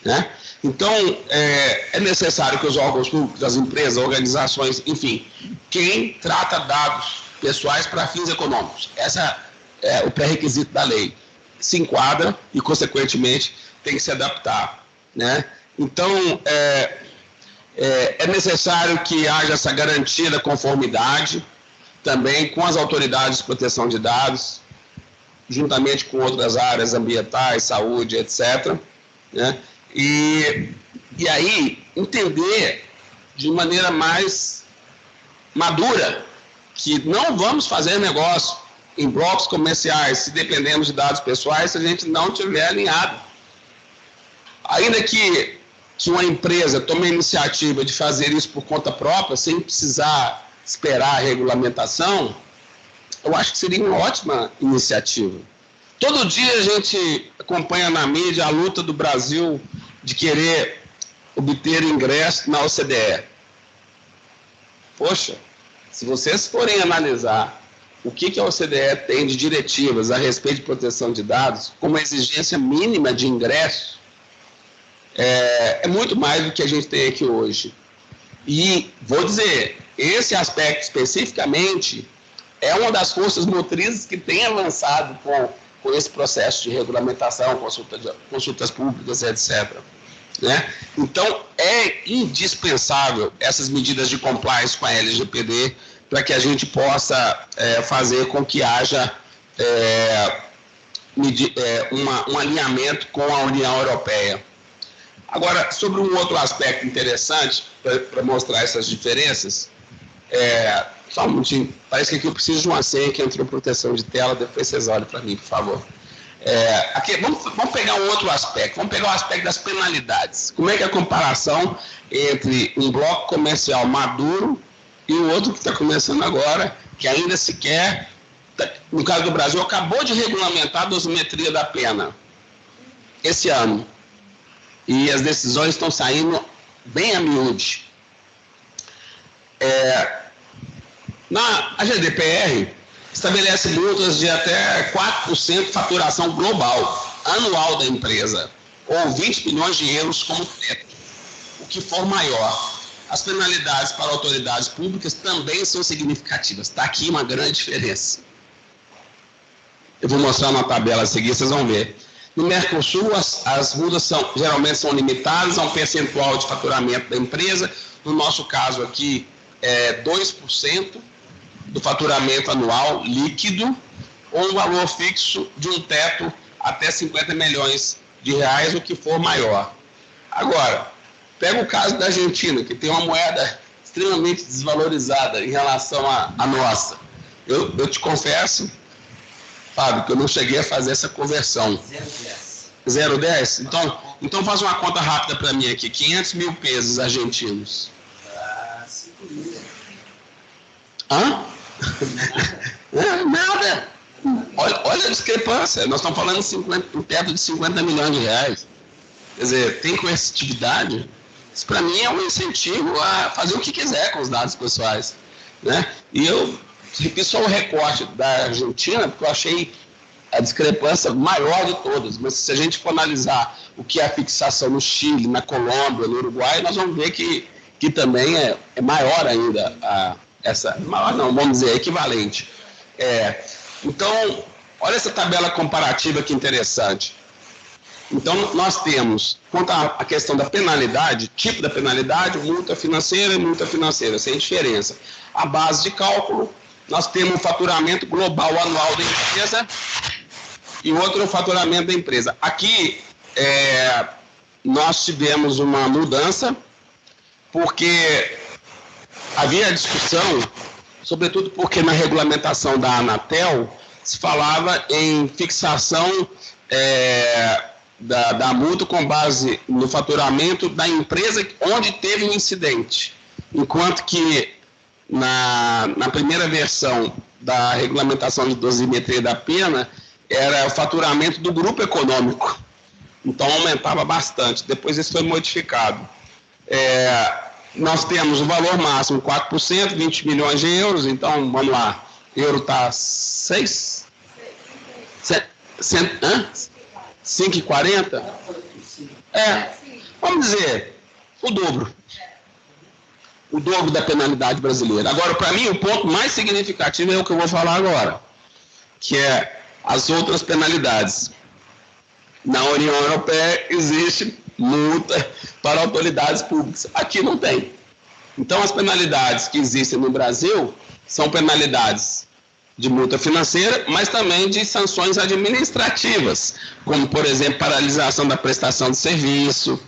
né? Então, é necessário que os órgãos públicos, as empresas, organizações, enfim, quem trata dados pessoais para fins econômicos, essa é o pré-requisito da lei, se enquadra e, consequentemente, tem que se adaptar, né? Então, é necessário que haja essa garantia da conformidade, também com as autoridades de proteção de dados, juntamente com outras áreas ambientais, saúde, etc., né? E aí, entender de maneira mais madura que não vamos fazer negócio em blocos comerciais se dependemos de dados pessoais se a gente não tiver alinhado. Ainda que uma empresa tome a iniciativa de fazer isso por conta própria, sem precisar esperar a regulamentação, eu acho que seria uma ótima iniciativa. Todo dia a gente acompanha na mídia a luta do Brasil de querer obter ingresso na OCDE. Poxa, se vocês forem analisar o que a OCDE tem de diretivas a respeito de proteção de dados, como exigência mínima de ingresso, é muito mais do que a gente tem aqui hoje. E vou dizer, esse aspecto especificamente é uma das forças motrizes que tem avançado com esse processo de regulamentação, consultas públicas, etc. Né? Então, é indispensável essas medidas de compliance com a LGPD para que a gente possa fazer com que haja um alinhamento com a União Europeia. Agora, sobre um outro aspecto interessante, para mostrar essas diferenças, só um minutinho, parece que aqui eu preciso de uma senha que entrou proteção de tela, depois vocês olhem para mim, por favor. Aqui, vamos pegar um outro aspecto, vamos pegar o aspecto das penalidades. Como é que é a comparação entre um bloco comercial maduro e o outro que está começando agora, que ainda sequer, no caso do Brasil, acabou de regulamentar a dosimetria da pena esse ano. E as decisões estão saindo bem a miúde. A GDPR estabelece multas de até 4% de faturação global, anual da empresa, ou 20 milhões de euros como teto, o que for maior. As penalidades para autoridades públicas também são significativas. Está aqui uma grande diferença. Eu vou mostrar na tabela a seguir, vocês vão ver. No Mercosul, as multas geralmente são limitadas a um percentual de faturamento da empresa. No nosso caso aqui, 2% do faturamento anual líquido, ou um valor fixo de um teto até 50 milhões de reais, o que for maior. Agora, pega o caso da Argentina, que tem uma moeda extremamente desvalorizada em relação à nossa. Eu te confesso, Fábio, que eu não cheguei a fazer essa conversão. 0,10? Então faz uma conta rápida para mim aqui. 500 mil pesos argentinos. 5 mil. Hã? Nada. Olha a discrepância. Nós estamos falando perto de 50 milhões de reais. Quer dizer, tem coercitividade? Isso para mim é um incentivo a fazer o que quiser com os dados pessoais. né? E eu repito só o recorte da Argentina, porque eu achei a discrepância maior de todas, mas se a gente for analisar o que é a fixação no Chile, na Colômbia, no Uruguai, nós vamos ver que também é maior ainda maior não, vamos dizer, equivalente. Então, olha essa tabela comparativa que interessante. Então, nós temos, quanto à questão da penalidade, tipo da penalidade, multa financeira e multa financeira, sem diferença. A base de cálculo, nós temos o faturamento global anual da empresa e outro é o faturamento da empresa. Aqui, nós tivemos uma mudança, porque havia discussão, sobretudo porque na regulamentação da Anatel se falava em fixação da multa com base no faturamento da empresa onde teve um incidente, enquanto que na primeira versão da regulamentação de dosimetria da pena era o faturamento do grupo econômico, então aumentava bastante. Depois isso foi modificado. Nós temos o valor máximo 4%, 20 milhões de euros, então vamos lá, euro está 5,40? Vamos dizer, o dobro da penalidade brasileira. Agora, para mim, o ponto mais significativo é o que eu vou falar agora, que é as outras penalidades. Na União Europeia existe multa para autoridades públicas. Aqui não tem. Então, as penalidades que existem no Brasil são penalidades de multa financeira, mas também de sanções administrativas, como, por exemplo, paralisação da prestação de serviço,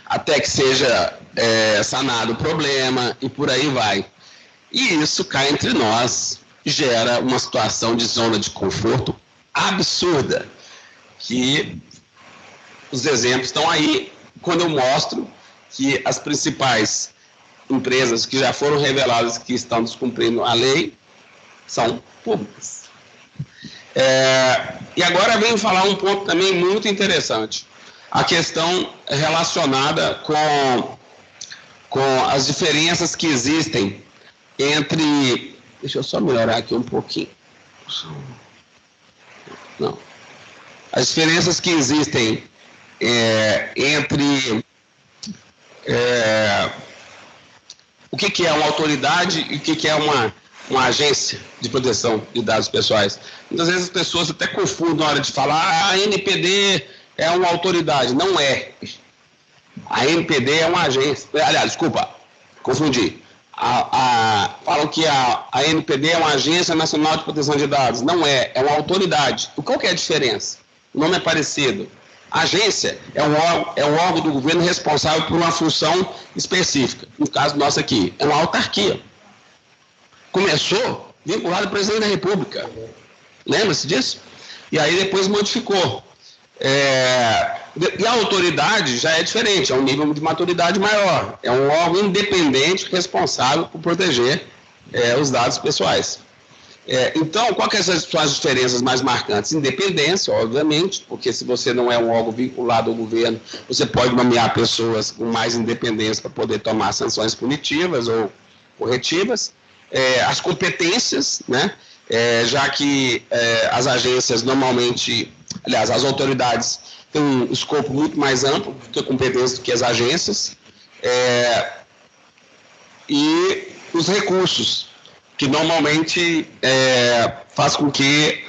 até que seja sanado o problema, e por aí vai. E isso, cá entre nós, gera uma situação de zona de conforto absurda, que os exemplos estão aí, quando eu mostro que as principais empresas que já foram reveladas que estão descumprindo a lei são públicas. E agora venho falar um ponto também muito interessante, a questão relacionada com as diferenças que existem entre... Deixa eu só melhorar aqui um pouquinho. Não. As diferenças que existem entre o que é uma autoridade e o que é uma agência de proteção de dados pessoais. Muitas vezes as pessoas até confundem na hora de falar a NPD é uma autoridade. Não é. A NPD é uma agência. Aliás, desculpa, confundi. Falam que a NPD é uma Agência Nacional de Proteção de Dados. Não é, é uma autoridade. Qual que é a diferença? O nome é parecido. A agência é um órgão do governo responsável por uma função específica. No caso nosso aqui, é uma autarquia. Começou vinculado ao presidente da República. Lembra-se disso? E aí depois modificou. E a autoridade já é diferente, é um nível de maturidade maior. É um órgão independente responsável por proteger os dados pessoais. Então, quais são as diferenças mais marcantes? Independência, obviamente, porque se você não é um órgão vinculado ao governo, você pode nomear pessoas com mais independência para poder tomar sanções punitivas ou corretivas. As competências, né? Já que as agências normalmente, aliás, as autoridades têm um escopo muito mais amplo de competência do que as agências, e os recursos, que normalmente faz com que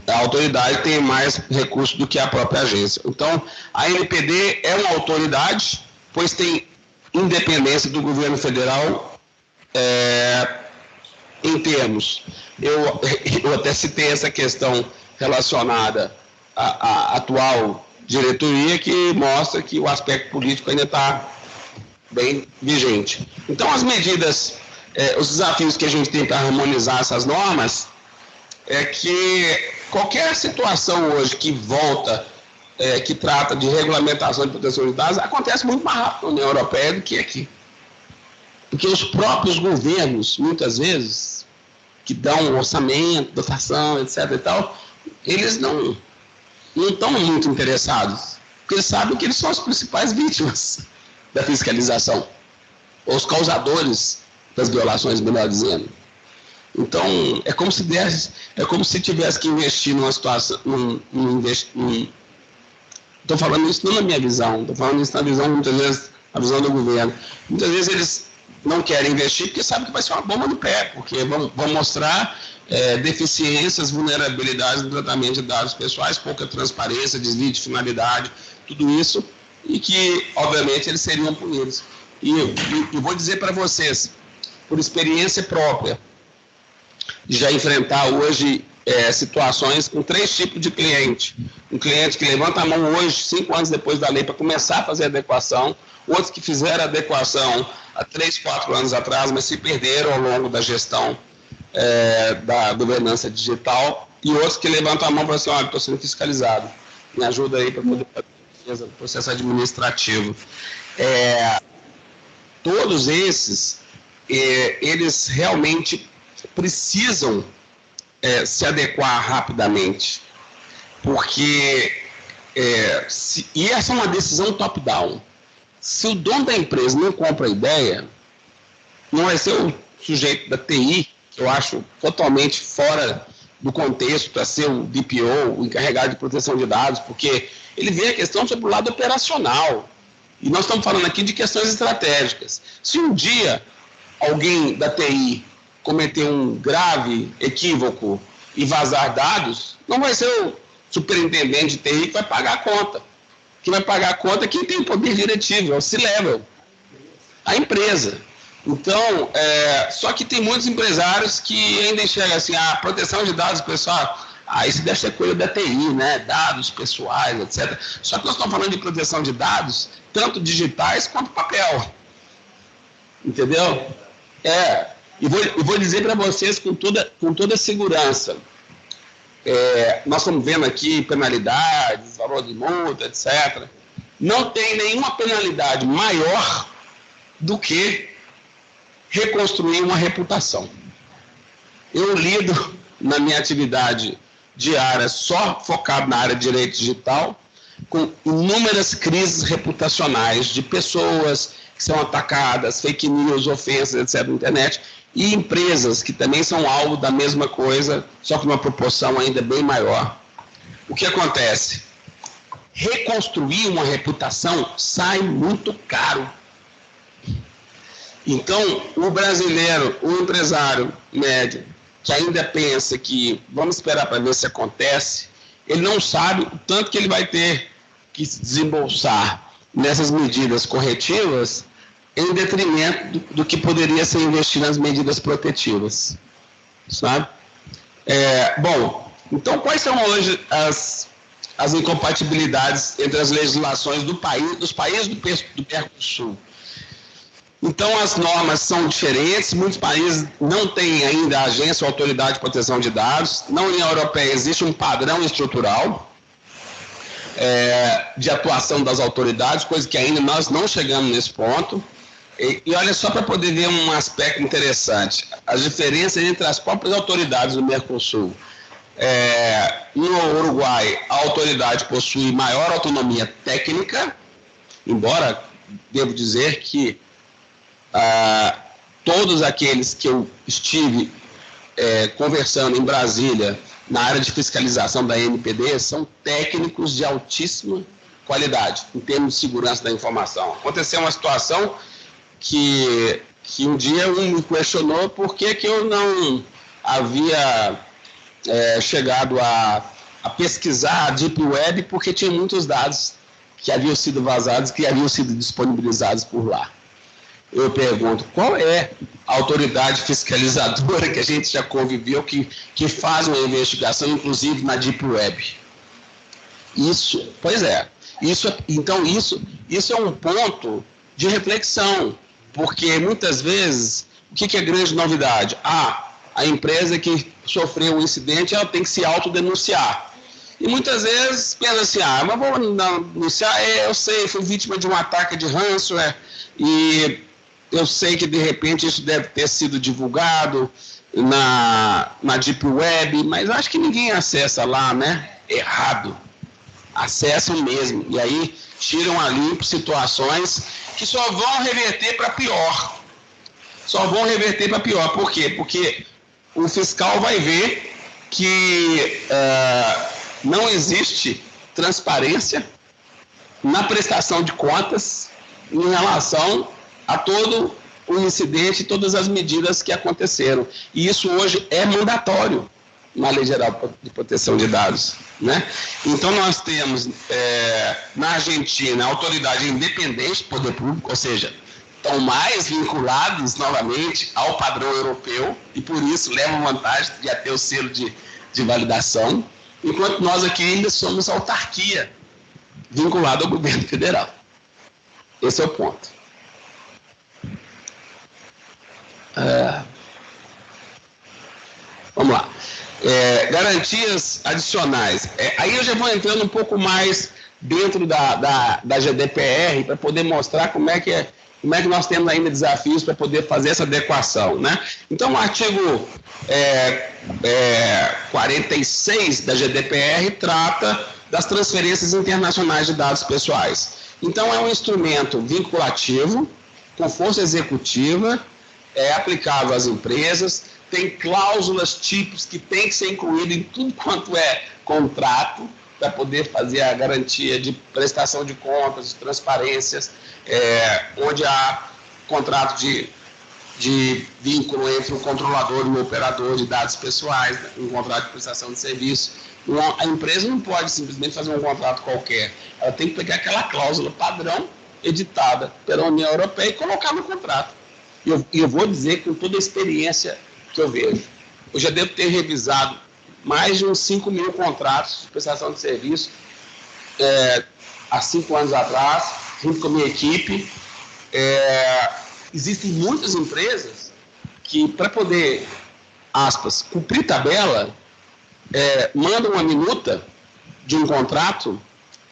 a autoridade tenha mais recursos do que a própria agência. Então, a NPD é uma autoridade, pois tem independência do governo federal em termos. Eu até citei essa questão relacionada à atual diretoria, que mostra que o aspecto político ainda está bem vigente. Então, as medidas, os desafios que a gente tem para harmonizar essas normas é que qualquer situação hoje que volta, que trata de regulamentação de proteção de dados, acontece muito mais rápido na União Europeia do que aqui. Porque os próprios governos, muitas vezes, que dão orçamento, dotação, etc. e tal, eles não estão muito interessados, porque eles sabem que eles são as principais vítimas da fiscalização, os causadores das violações, melhor dizendo. Então, é como se tivesse que investir numa situação, estou falando isso não na minha visão, estou falando isso na visão, muitas vezes, a visão do governo. Muitas vezes eles não querem investir porque sabem que vai ser uma bomba no pé, porque vão mostrar deficiências, vulnerabilidades no tratamento de dados pessoais, pouca transparência, desvio de finalidade, tudo isso, e que, obviamente, eles seriam punidos. E eu vou dizer para vocês, por experiência própria, de já enfrentar hoje situações com 3 tipos de cliente. Um cliente que levanta a mão hoje, 5 anos depois da lei, para começar a fazer adequação, outros que fizeram adequação há 3, 4 anos atrás, mas se perderam ao longo da gestão da governança digital, e outros que levantam a mão e falam assim, olha, estou sendo fiscalizado, me ajuda aí para poder fazer o processo administrativo. Todos esses, eles realmente precisam se adequar rapidamente, porque e essa é uma decisão top-down. Se o dono da empresa não compra a ideia, não vai ser o sujeito da TI, que eu acho totalmente fora do contexto para ser o DPO, o encarregado de proteção de dados, porque ele vê a questão sobre o lado operacional. E nós estamos falando aqui de questões estratégicas. Se um dia alguém da TI cometer um grave equívoco e vazar dados, não vai ser o superintendente de TI que vai pagar a conta. Quem vai pagar a conta é quem tem o poder diretivo, é o C-Level, a empresa. Então, só que tem muitos empresários que ainda enxergam assim, a proteção de dados pessoal, isso deve ser coisa da TI, né? Dados pessoais, etc. Só que nós estamos falando de proteção de dados, tanto digitais quanto papel. Entendeu? E vou dizer para vocês com toda segurança. Nós estamos vendo aqui penalidades, valor de multa, etc. Não tem nenhuma penalidade maior do que reconstruir uma reputação. Eu lido na minha atividade diária só focado na área de direito digital, com inúmeras crises reputacionais de pessoas que são atacadas, fake news, ofensas, etc. na internet, e empresas que também são alvo da mesma coisa, só que numa proporção ainda bem maior. O que acontece? Reconstruir uma reputação sai muito caro. Então, o brasileiro, o empresário médio, que ainda pensa que vamos esperar para ver se acontece, ele não sabe o tanto que ele vai ter que se desembolsar nessas medidas corretivas em detrimento do que poderia ser investido nas medidas protetivas, sabe? Bom, então quais são hoje as incompatibilidades entre as legislações dos países do Mercosul? Então as normas são diferentes, muitos países não têm ainda agência ou autoridade de proteção de dados. Na União Europeia existe um padrão estrutural de atuação das autoridades, coisa que ainda nós não chegamos nesse ponto. E olha só para poder ver um aspecto interessante, as diferenças entre as próprias autoridades do Mercosul. No Uruguai, a autoridade possui maior autonomia técnica, embora devo dizer que todos aqueles que eu estive conversando em Brasília na área de fiscalização da NPD são técnicos de altíssima qualidade em termos de segurança da informação. Aconteceu uma situação que um dia um me questionou por que eu não havia chegado a pesquisar a Deep Web, porque tinha muitos dados que haviam sido vazados, que haviam sido disponibilizados por lá. Eu pergunto, qual é a autoridade fiscalizadora que a gente já conviveu que faz uma investigação, inclusive na Deep Web? Então isso é um ponto de reflexão, porque muitas vezes, o que é grande novidade? A empresa que sofreu um incidente, ela tem que se autodenunciar. E muitas vezes pensa assim, mas vou denunciar, eu sei, fui vítima de um ataque de ransomware, e eu sei que de repente isso deve ter sido divulgado na Deep Web, mas acho que ninguém acessa lá, né? Errado. Acessam mesmo. E aí tiram a limpo situações que só vão reverter para pior. só vão reverter para pior. Por quê? Porque o fiscal vai ver que não existe transparência na prestação de contas em relação a todo o incidente, todas as medidas que aconteceram. E isso hoje é mandatório na Lei Geral de Proteção de Dados, né? Então, nós temos, na Argentina, a autoridade independente, poder público, ou seja, estão mais vinculados novamente ao padrão europeu e, por isso, levam vantagem de ter o selo de validação, enquanto nós aqui ainda somos autarquia, vinculada ao governo federal. Esse é o ponto. Vamos lá. Garantias adicionais. Aí eu já vou entrando um pouco mais dentro da GDPR para poder mostrar como é que nós temos ainda desafios para poder fazer essa adequação, né? Então, o artigo 46 da GDPR trata das transferências internacionais de dados pessoais. Então, é um instrumento vinculativo, com força executiva, é aplicável às empresas, tem cláusulas tipos que tem que ser incluído em tudo quanto é contrato, para poder fazer a garantia de prestação de contas, de transparências, onde há contrato de vínculo entre o controlador e o operador de dados pessoais, né, um contrato de prestação de serviço. A empresa não pode simplesmente fazer um contrato qualquer, ela tem que pegar aquela cláusula padrão editada pela União Europeia e colocar no contrato. E eu vou dizer com toda a experiência que eu vejo. Eu já devo ter revisado mais de uns 5 mil contratos de prestação de serviço há 5 anos atrás, junto com a minha equipe. Existem muitas empresas que, para poder, aspas, cumprir tabela, mandam uma minuta de um contrato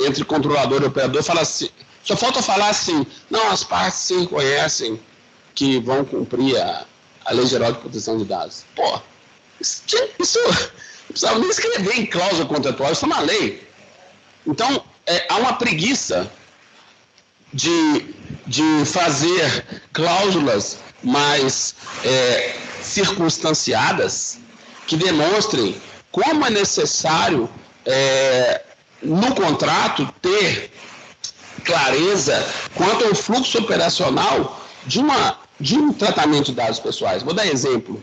entre controlador e operador, fala assim, só falta falar assim, não, as partes se reconhecem que vão cumprir a Lei Geral de Proteção de Dados. Pô, isso não precisava nem escrever em cláusula contratual, isso é uma lei. Então, há uma preguiça de fazer cláusulas mais circunstanciadas que demonstrem como é necessário no contrato ter clareza quanto ao fluxo operacional de um tratamento de dados pessoais. Vou dar exemplo.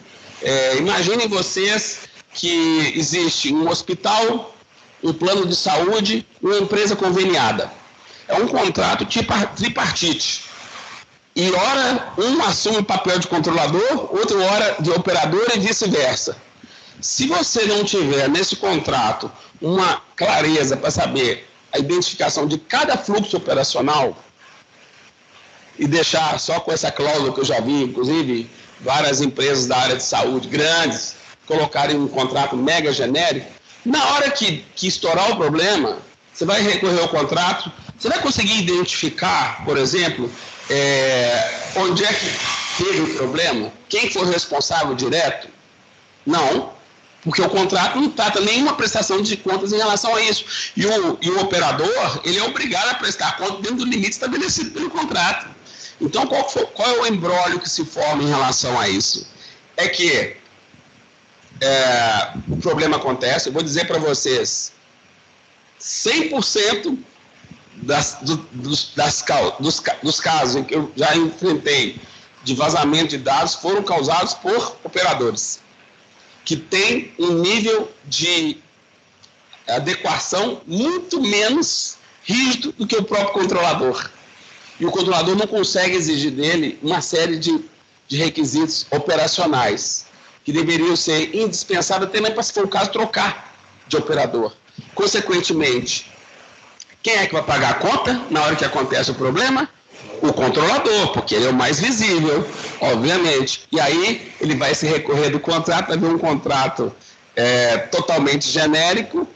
Imaginem vocês que existe um hospital, um plano de saúde, uma empresa conveniada. É um contrato tripartite. E ora, um assume o papel de controlador, outro hora de operador e vice-versa. Se você não tiver nesse contrato uma clareza para saber a identificação de cada fluxo operacional e deixar só com essa cláusula que eu já vi, inclusive, várias empresas da área de saúde grandes colocarem um contrato mega genérico, na hora que estourar o problema, você vai recorrer ao contrato, você vai conseguir identificar, por exemplo, onde é que teve o problema, quem foi responsável direto? Não, porque o contrato não trata nenhuma prestação de contas em relação a isso. E o operador, ele é obrigado a prestar conta dentro do limite estabelecido pelo contrato. Então, qual é o embrólio que se forma em relação a isso? É que o problema acontece, eu vou dizer para vocês, 100% dos casos em que eu já enfrentei de vazamento de dados foram causados por operadores, que têm um nível de adequação muito menos rígido do que o próprio controlador. E o controlador não consegue exigir dele uma série de requisitos operacionais, que deveriam ser indispensáveis até mesmo para, se for o caso, trocar de operador. Consequentemente, quem é que vai pagar a conta na hora que acontece o problema? O controlador, porque ele é o mais visível, obviamente. E aí ele vai se recorrer do contrato, vai ver um contrato totalmente genérico,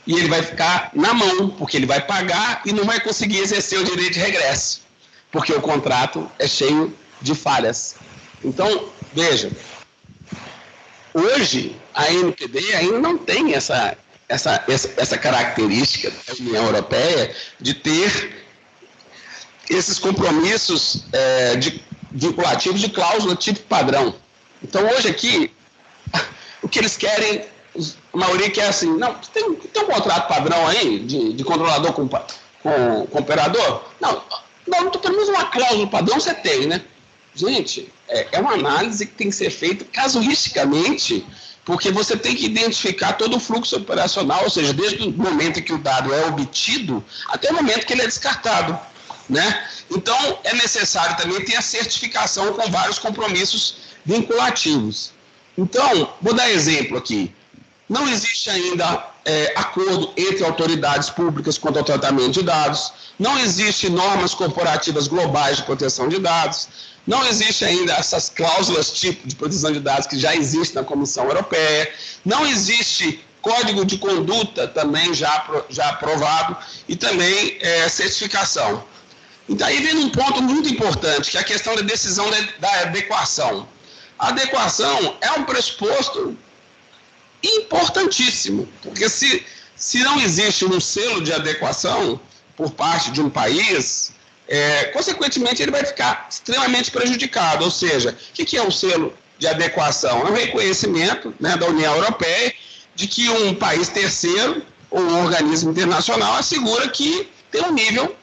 e ele vai ficar na mão, porque ele vai pagar e não vai conseguir exercer o direito de regresso, porque o contrato é cheio de falhas. Então, veja, hoje a NPD ainda não tem essa característica da União Europeia de ter esses compromissos vinculativos de cláusula tipo padrão. Então, hoje aqui, o que eles querem, a maioria quer assim, não, tem um contrato padrão aí de controlador com operador? Não, pelo menos uma cláusula padrão você tem, né? Gente, é uma análise que tem que ser feita casuisticamente, porque você tem que identificar todo o fluxo operacional, ou seja, desde o momento em que o dado é obtido até o momento que ele é descartado, né? Então, é necessário também ter a certificação com vários compromissos vinculativos. Então, vou dar exemplo aqui. Não existe ainda acordo entre autoridades públicas quanto ao tratamento de dados, não existe normas corporativas globais de proteção de dados, não existe ainda essas cláusulas tipo de proteção de dados que já existem na Comissão Europeia, não existe código de conduta também já aprovado e também certificação. Então, aí vem um ponto muito importante, que é a questão da decisão da adequação. A adequação é um pressuposto importantíssimo, porque se não existe um selo de adequação por parte de um país, consequentemente ele vai ficar extremamente prejudicado. Ou seja, o que é o selo de adequação? É um reconhecimento, né, da União Europeia de que um país terceiro ou um organismo internacional assegura que tem um nível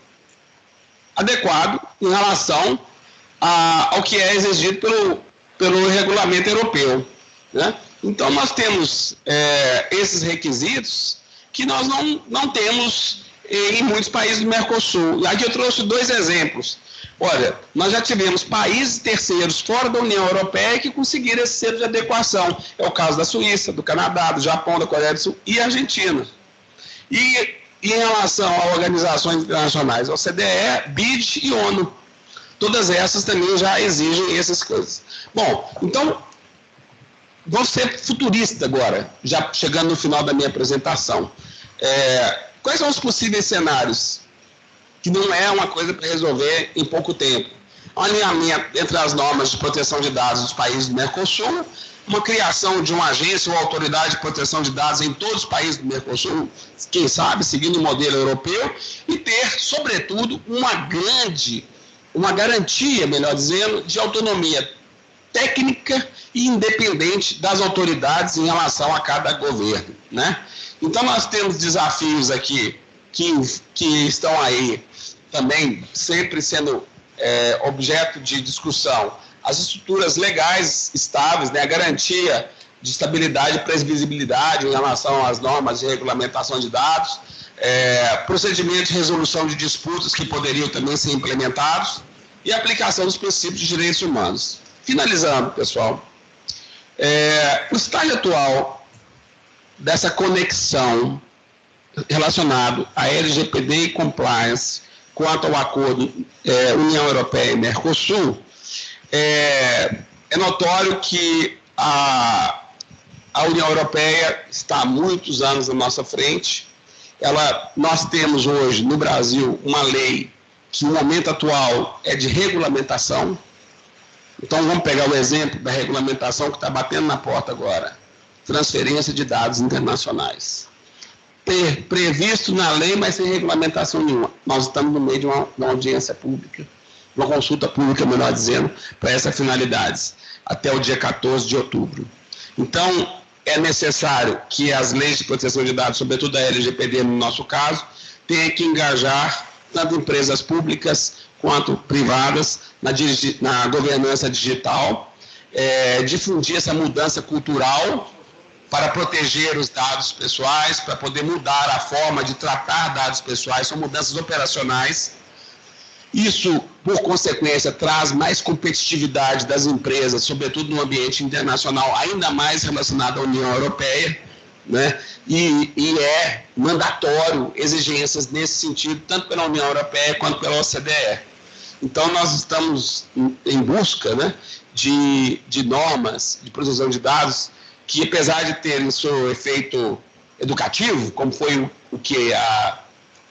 adequado em relação ao que é exigido pelo regulamento europeu, né? Então, nós temos esses requisitos que nós não temos em muitos países do Mercosul. E aqui eu trouxe 2 exemplos. Olha, nós já tivemos países terceiros fora da União Europeia que conseguiram esse selo de adequação. É o caso da Suíça, do Canadá, do Japão, da Coreia do Sul e Argentina. E em relação a organizações internacionais, OCDE, BID e ONU. Todas essas também já exigem essas coisas. Bom, então, vou ser futurista agora, já chegando no final da minha apresentação. Quais são os possíveis cenários? Que não é uma coisa para resolver em pouco tempo. Um alinhamento entre as normas de proteção de dados dos países do Mercosul, uma criação de uma agência ou autoridade de proteção de dados em todos os países do Mercosul, quem sabe, seguindo o modelo europeu, e ter, sobretudo, uma garantia, melhor dizendo, de autonomia técnica e independente das autoridades em relação a cada governo, né? Então, nós temos desafios aqui que estão aí também sempre sendo objeto de discussão. As estruturas legais estáveis, né, a garantia de estabilidade e previsibilidade em relação às normas de regulamentação de dados, procedimentos de resolução de disputas que poderiam também ser implementados e aplicação dos princípios de direitos humanos. Finalizando, pessoal, o estágio atual dessa conexão relacionado a LGPD e compliance quanto ao acordo União Europeia e Mercosul, é notório que a União Europeia está há muitos anos na nossa frente. Nós temos hoje no Brasil uma lei que no momento atual é de regulamentação. Então vamos pegar o exemplo da regulamentação que está batendo na porta agora. Transferência de dados internacionais. Previsto na lei, mas sem regulamentação nenhuma. Nós estamos no meio de uma audiência pública, uma consulta pública, melhor dizendo, para essas finalidades, até o dia 14 de outubro. Então, é necessário que as leis de proteção de dados, sobretudo a LGPD no nosso caso, tenham que engajar tanto empresas públicas quanto privadas na governança digital, difundir essa mudança cultural para proteger os dados pessoais, para poder mudar a forma de tratar dados pessoais, são mudanças operacionais. Isso, por consequência, traz mais competitividade das empresas, sobretudo no ambiente internacional, ainda mais relacionado à União Europeia, né? E é mandatório exigências nesse sentido, tanto pela União Europeia quanto pela OCDE. Então, nós estamos em busca, né, de normas de proteção de dados que, apesar de terem seu efeito educativo, como foi o que a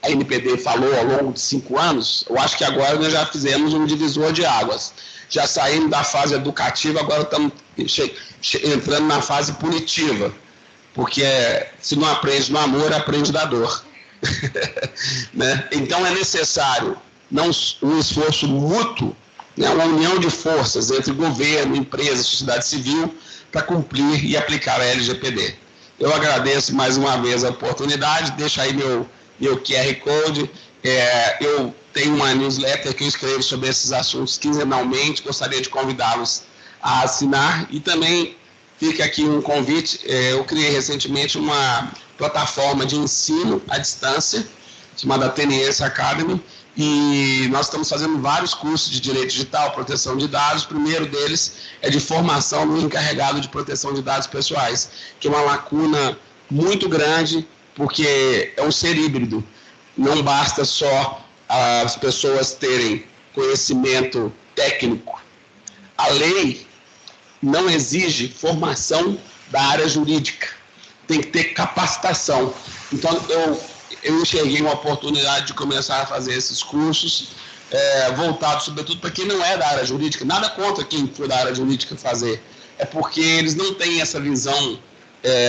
NPD falou ao longo de 5 anos, eu acho que agora nós já fizemos um divisor de águas. Já saímos da fase educativa, agora estamos entrando na fase punitiva. Porque se não aprende no amor, aprende da dor. Né? Então é necessário um esforço mútuo né, uma união de forças entre governo, empresa, sociedade civil, para cumprir e aplicar a LGPD. Eu agradeço mais uma vez a oportunidade, deixo aí meu QR Code, eu tenho uma newsletter que eu escrevo sobre esses assuntos quinzenalmente, gostaria de convidá-los a assinar, e também fica aqui um convite, eu criei recentemente uma plataforma de ensino à distância, chamada Ateniense Academy, e nós estamos fazendo vários cursos de direito digital, proteção de dados. O primeiro deles é de formação no encarregado de proteção de dados pessoais, que é uma lacuna muito grande, porque é um ser híbrido. Não basta só as pessoas terem conhecimento técnico. A lei não exige formação da área jurídica, tem que ter capacitação. Então, eu enxerguei uma oportunidade de começar a fazer esses cursos, voltados sobretudo para quem não é da área jurídica. Nada contra quem for da área jurídica fazer, é porque eles não têm essa visão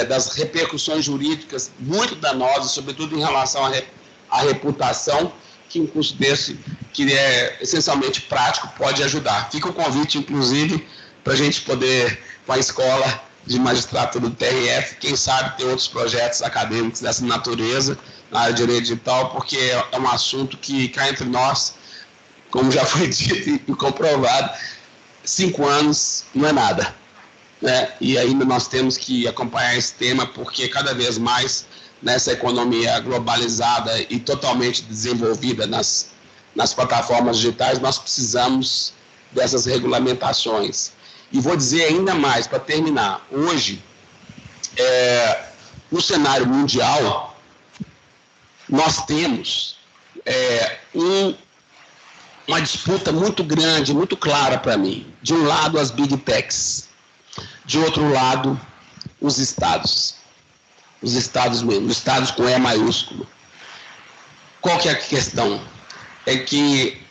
das repercussões jurídicas muito danosas, sobretudo em relação à reputação, que um curso desse, que é essencialmente prático, pode ajudar. Fica o convite, inclusive, para a gente poder, com a escola de magistratura do TRF, quem sabe ter outros projetos acadêmicos dessa natureza, na área de direito digital, porque é um assunto que cá entre nós, como já foi dito e comprovado, 5 anos não é nada, né? E ainda nós temos que acompanhar esse tema, porque cada vez mais nessa economia globalizada e totalmente desenvolvida nas plataformas digitais, nós precisamos dessas regulamentações. E vou dizer ainda mais, para terminar, hoje, no cenário mundial, nós temos uma disputa muito grande, muito clara para mim. De um lado, as Big Techs. De outro lado, os estados. Os estados mesmo, os estados com E maiúsculo. Qual que é a questão? É que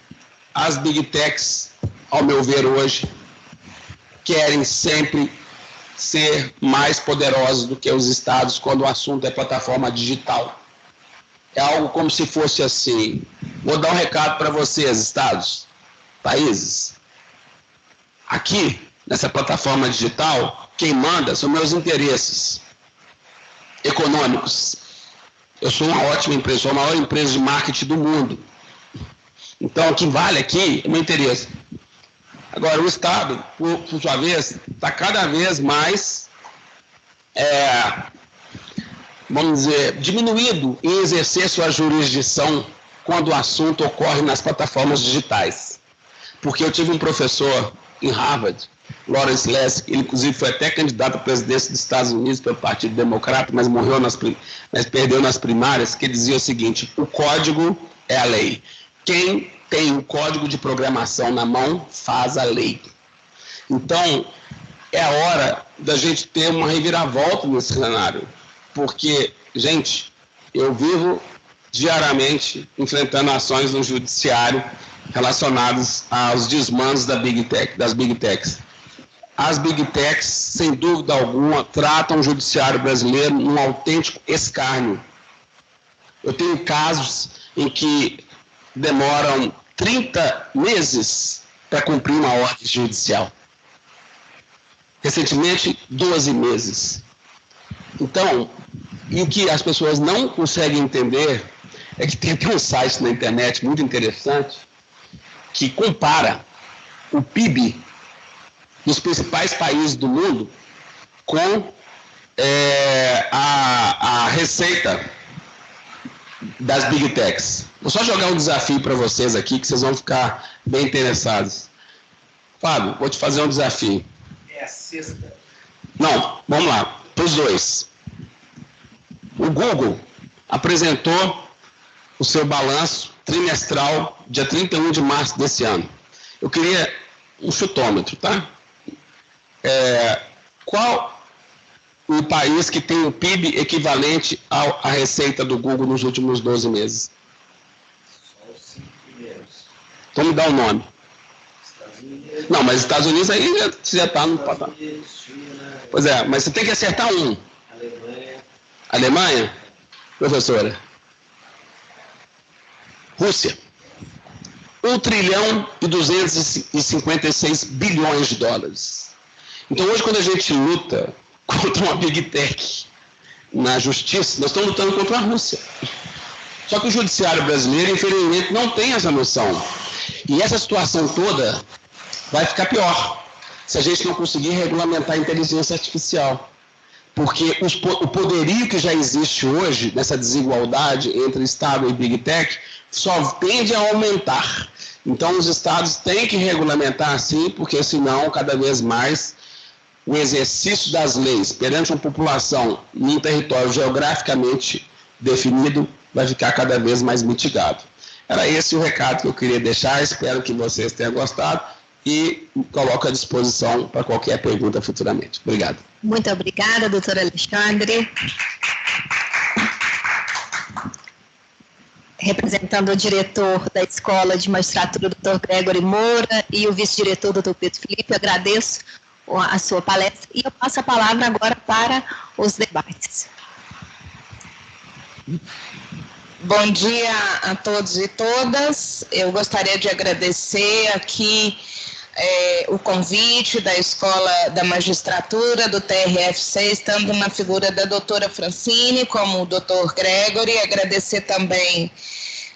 as Big Techs, ao meu ver hoje, querem sempre ser mais poderosos do que os estados quando o assunto é plataforma digital. É algo como se fosse assim: vou dar um recado para vocês, estados, países. Aqui, nessa plataforma digital, quem manda são meus interesses econômicos. Eu sou uma ótima empresa, sou a maior empresa de marketing do mundo. Então, o que vale aqui é o meu interesse. Agora, o Estado, por sua vez, está cada vez mais, vamos dizer, diminuído em exercer sua jurisdição quando o assunto ocorre nas plataformas digitais. Porque eu tive um professor em Harvard, Lawrence Lessig, ele inclusive foi até candidato à presidência dos Estados Unidos pelo Partido Democrata, mas morreu mas perdeu nas primárias, que dizia o seguinte: o código é a lei. Quem tem o código de programação na mão faz a lei. Então, é a hora da gente ter uma reviravolta nesse cenário. Porque, gente, eu vivo diariamente enfrentando ações no judiciário relacionadas aos desmandos das Big Techs. As Big Techs, sem dúvida alguma, tratam o judiciário brasileiro num autêntico escárnio. Eu tenho casos em que demoram 30 meses para cumprir uma ordem judicial. Recentemente, 12 meses. Então, e o que as pessoas não conseguem entender é que tem aqui um site na internet muito interessante que compara o PIB dos principais países do mundo com a receita das Big Techs. Vou só jogar um desafio para vocês aqui, que vocês vão ficar bem interessados. Fábio, vou te fazer um desafio. É a sexta. Não, vamos lá, para os dois. O Google apresentou o seu balanço trimestral dia 31 de março desse ano. Eu queria um chutômetro, tá? Qual o país que tem o PIB equivalente à receita do Google nos últimos 12 meses? Só os 5 primeiros. Então me dá o nome. Estados Unidos. Não, mas Estados Unidos aí já está no patamar. Estados Unidos, China, Pois é, mas você tem que acertar um. Alemanha. Alemanha? Professora? Rússia. 1,256 trilhões de dólares. Então, hoje, quando a gente luta contra uma Big Tech na justiça, nós estamos lutando contra a Rússia. Só que o judiciário brasileiro, infelizmente, não tem essa noção. E essa situação toda vai ficar pior se a gente não conseguir regulamentar a inteligência artificial. Porque o poderio que já existe hoje, nessa desigualdade entre Estado e Big Tech, só tende a aumentar. Então, os Estados têm que regulamentar sim, porque senão, cada vez mais, o exercício das leis perante uma população em um território geograficamente definido vai ficar cada vez mais mitigado. Era esse o recado que eu queria deixar, espero que vocês tenham gostado e coloco à disposição para qualquer pergunta futuramente. Obrigado. Muito obrigada, doutor Alexandre. Representando o diretor da Escola de Magistratura, doutor Gregory Moura, e o vice-diretor, doutor Pedro Felipe, eu agradeço a sua palestra e eu passo a palavra agora para os debates. Bom dia a todos e todas. Eu gostaria de agradecer aqui o convite da Escola da Magistratura, do TRF6, estando na figura da doutora Francine, como o doutor Gregory, agradecer também,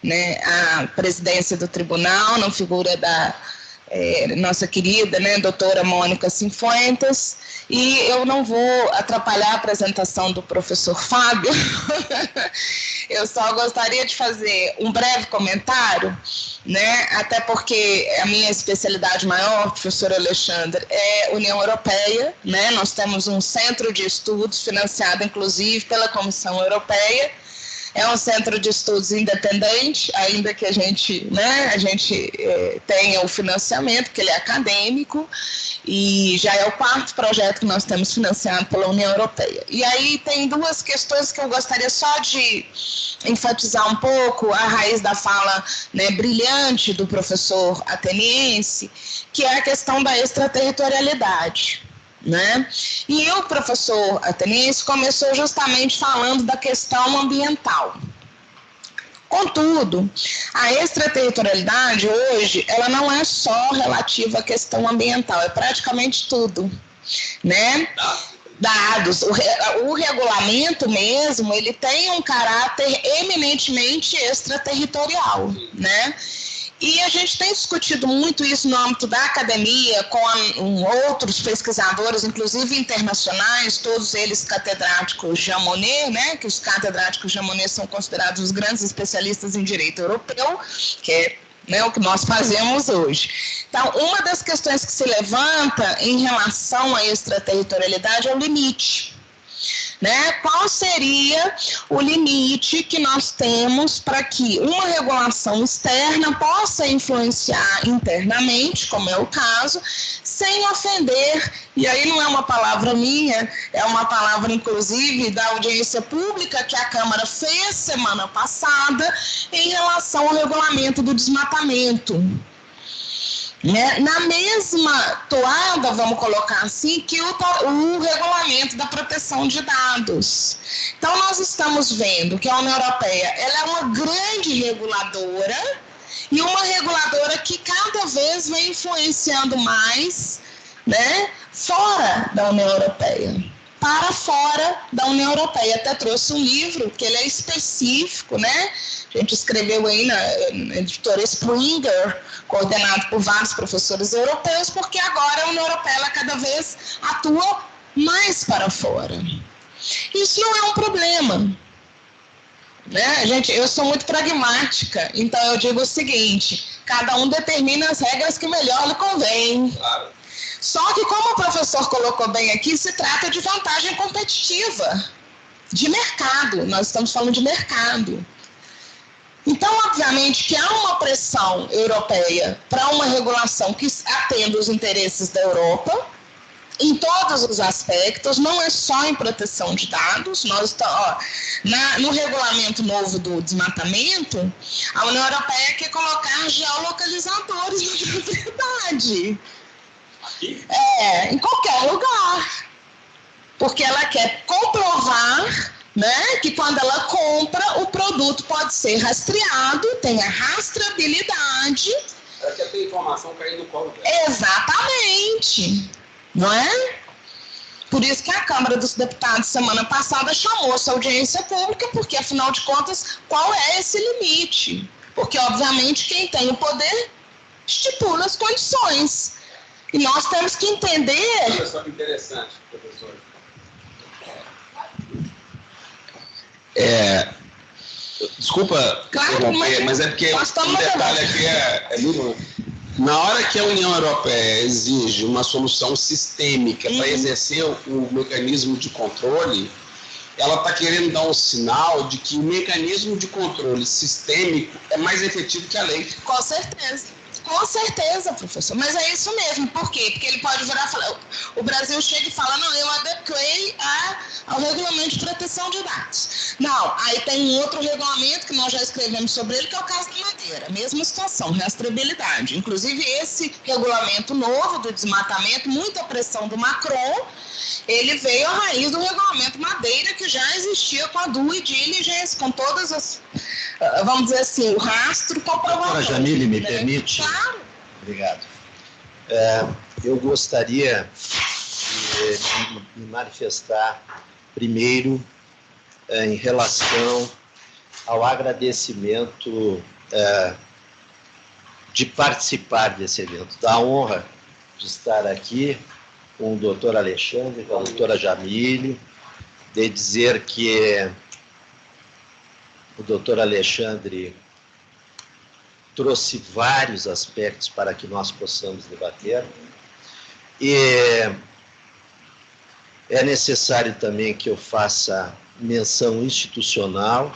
né, a presidência do tribunal, na figura da nossa querida, né, doutora Mônica Cifuentes, e eu não vou atrapalhar a apresentação do professor Fábio, eu só gostaria de fazer um breve comentário, né, até porque a minha especialidade maior, professor Alexandre, é União Europeia, né, nós temos um centro de estudos financiado, inclusive, pela Comissão Europeia. É um centro de estudos independente, ainda que a gente tenha o financiamento, porque ele é acadêmico, e já é o 4º projeto que nós temos financiado pela União Europeia. E aí tem duas questões que eu gostaria só de enfatizar um pouco, a raiz da fala, né, brilhante do professor ateniense, que é a questão da extraterritorialidade. Né? E o professor ateniense começou justamente falando da questão ambiental. Contudo, a extraterritorialidade hoje, ela não é só relativa à questão ambiental, é praticamente tudo, né? Dados, o regulamento mesmo, ele tem um caráter eminentemente extraterritorial, né? E a gente tem discutido muito isso no âmbito da academia, com outros pesquisadores, inclusive internacionais, todos eles catedráticos Jean Monnet, né, que os catedráticos Jean Monnet são considerados os grandes especialistas em direito europeu, que é, né, o que nós fazemos hoje. Então, uma das questões que se levanta em relação à extraterritorialidade é o limite. Né? Qual seria o limite que nós temos para que uma regulação externa possa influenciar internamente, como é o caso, sem ofender, e aí não é uma palavra minha, é uma palavra inclusive da audiência pública que a Câmara fez semana passada em relação ao regulamento do desmatamento. Né? Na mesma toada, vamos colocar assim, que o regulamento da proteção de dados. Então, nós estamos vendo que a União Europeia ela é uma grande reguladora e uma reguladora que cada vez vem influenciando mais, né, fora da União Europeia. Para fora da União Europeia. Até trouxe um livro que ele é específico, né? A gente escreveu aí na editora Springer, coordenado por vários professores europeus, porque agora a União Europeia ela cada vez atua mais para fora. Isso não é um problema. Né? Gente, eu sou muito pragmática, então eu digo o seguinte, cada um determina as regras que melhor lhe convém. Claro. Só que, como o professor colocou bem aqui, se trata de vantagem competitiva, de mercado, nós estamos falando de mercado. Então, obviamente, que há uma pressão europeia para uma regulação que atenda os interesses da Europa, em todos os aspectos, não é só em proteção de dados. Nós no regulamento novo do desmatamento, a União Europeia quer colocar geolocalizadores na propriedade. Em qualquer lugar. Porque ela quer comprovar, né, que quando ela compra, o produto pode ser rastreado, tem a rastreabilidade, Ela quer ter informação cair no colo dela. Exatamente. Não é? Por isso que a Câmara dos Deputados, semana passada, chamou essa audiência pública, porque, afinal de contas, qual é esse limite? Porque, obviamente, quem tem o poder estipula as condições. E nós temos que entender... Olha só que interessante, professor. Desculpa, Claro, mas é porque nós estamos um detalhe aqui é muito... Na hora que a União Europeia exige uma solução sistêmica para exercer o mecanismo de controle, ela está querendo dar um sinal de que o mecanismo de controle sistêmico é mais efetivo que a lei. Com certeza, professor. Mas é isso mesmo. Por quê? Porque ele pode virar e falar... O Brasil chega e fala, não, eu adequei ao regulamento de proteção de dados. Não, aí tem um outro regulamento que nós já escrevemos sobre ele, que é o caso da madeira. Mesma situação, rastreabilidade. Inclusive, esse regulamento novo do desmatamento, muita pressão do Macron, ele veio à raiz do regulamento madeira, que já existia com a due diligence, com todas as... Vamos dizer assim, o rastro comprovatório. Doutora Jamile, me né? permite? Claro. Obrigado. Eu gostaria de me manifestar primeiro em relação ao agradecimento de participar desse evento, da honra de estar aqui com o doutor Alexandre, com a doutora Jamile, de dizer que o doutor Alexandre trouxe vários aspectos para que nós possamos debater. E é necessário também que eu faça menção institucional,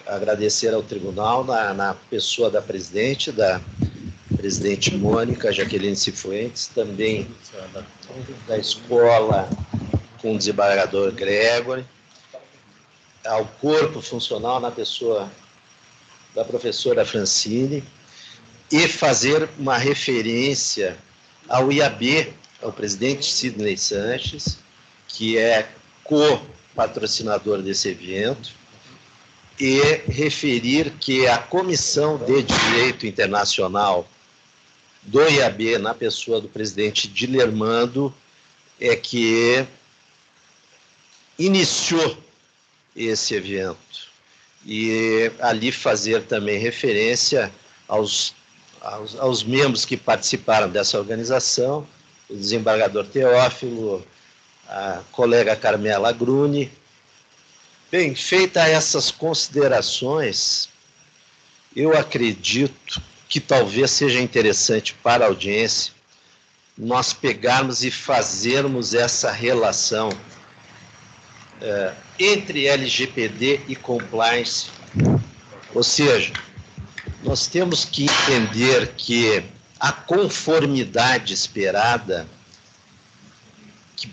agradecer ao tribunal, na pessoa da presidente Mônica Jaqueline Cifuentes, também da escola com o desembargador Gregory, ao corpo funcional na pessoa da professora Francine, e fazer uma referência ao IAB, ao presidente Sidney Sanches, que é co-patrocinador desse evento, e referir que a Comissão de Direito Internacional do IAB, na pessoa do presidente Dilermando, é que iniciou esse evento. E ali fazer também referência aos membros que participaram dessa organização, o desembargador Teófilo, a colega Carmela Gruni. Bem, feitas essas considerações, eu acredito que talvez seja interessante para a audiência nós pegarmos e fazermos essa relação entre LGPD e compliance. Ou seja, nós temos que entender que a conformidade esperada, que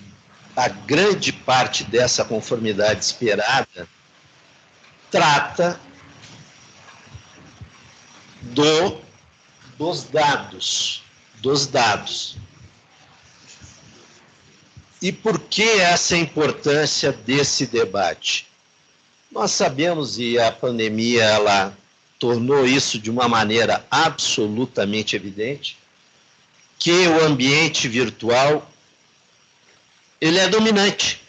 a grande parte dessa conformidade esperada trata dos dados. E por que essa importância desse debate? Nós sabemos, e a pandemia ela tornou isso de uma maneira absolutamente evidente, que o ambiente virtual ele é dominante.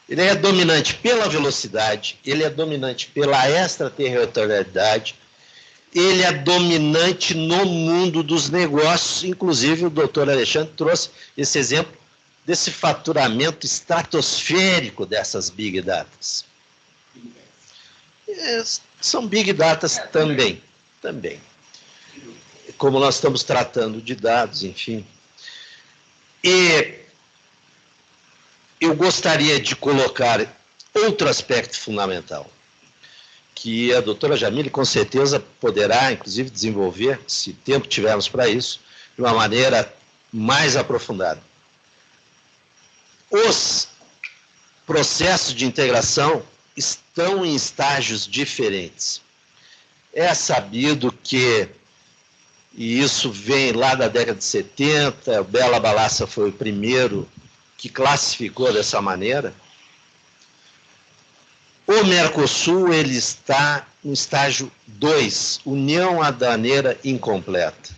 Ele é dominante pela velocidade, ele é dominante pela extraterritorialidade, ele é dominante no mundo dos negócios. Inclusive, o doutor Alexandre trouxe esse exemplo desse faturamento estratosférico dessas Big Datas. São Big Datas também. Como nós estamos tratando de dados, enfim. E eu gostaria de colocar outro aspecto fundamental, que a doutora Jamile com certeza poderá, inclusive, desenvolver, se tempo tivermos para isso, de uma maneira mais aprofundada. Os processos de integração estão em estágios diferentes. É sabido que, e isso vem lá da década de 70, o Bela Balassa foi o primeiro que classificou dessa maneira, o Mercosul, ele está no estágio 2, união aduaneira incompleta.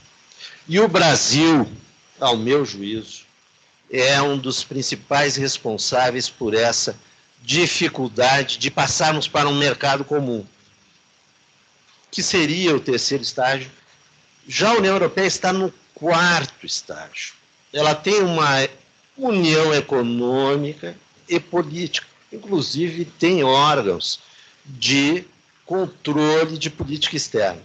E o Brasil, ao meu juízo, é um dos principais responsáveis por essa dificuldade de passarmos para um mercado comum, que seria o terceiro estágio. Já a União Europeia está no quarto estágio. Ela tem uma união econômica e política, inclusive tem órgãos de controle de política externa.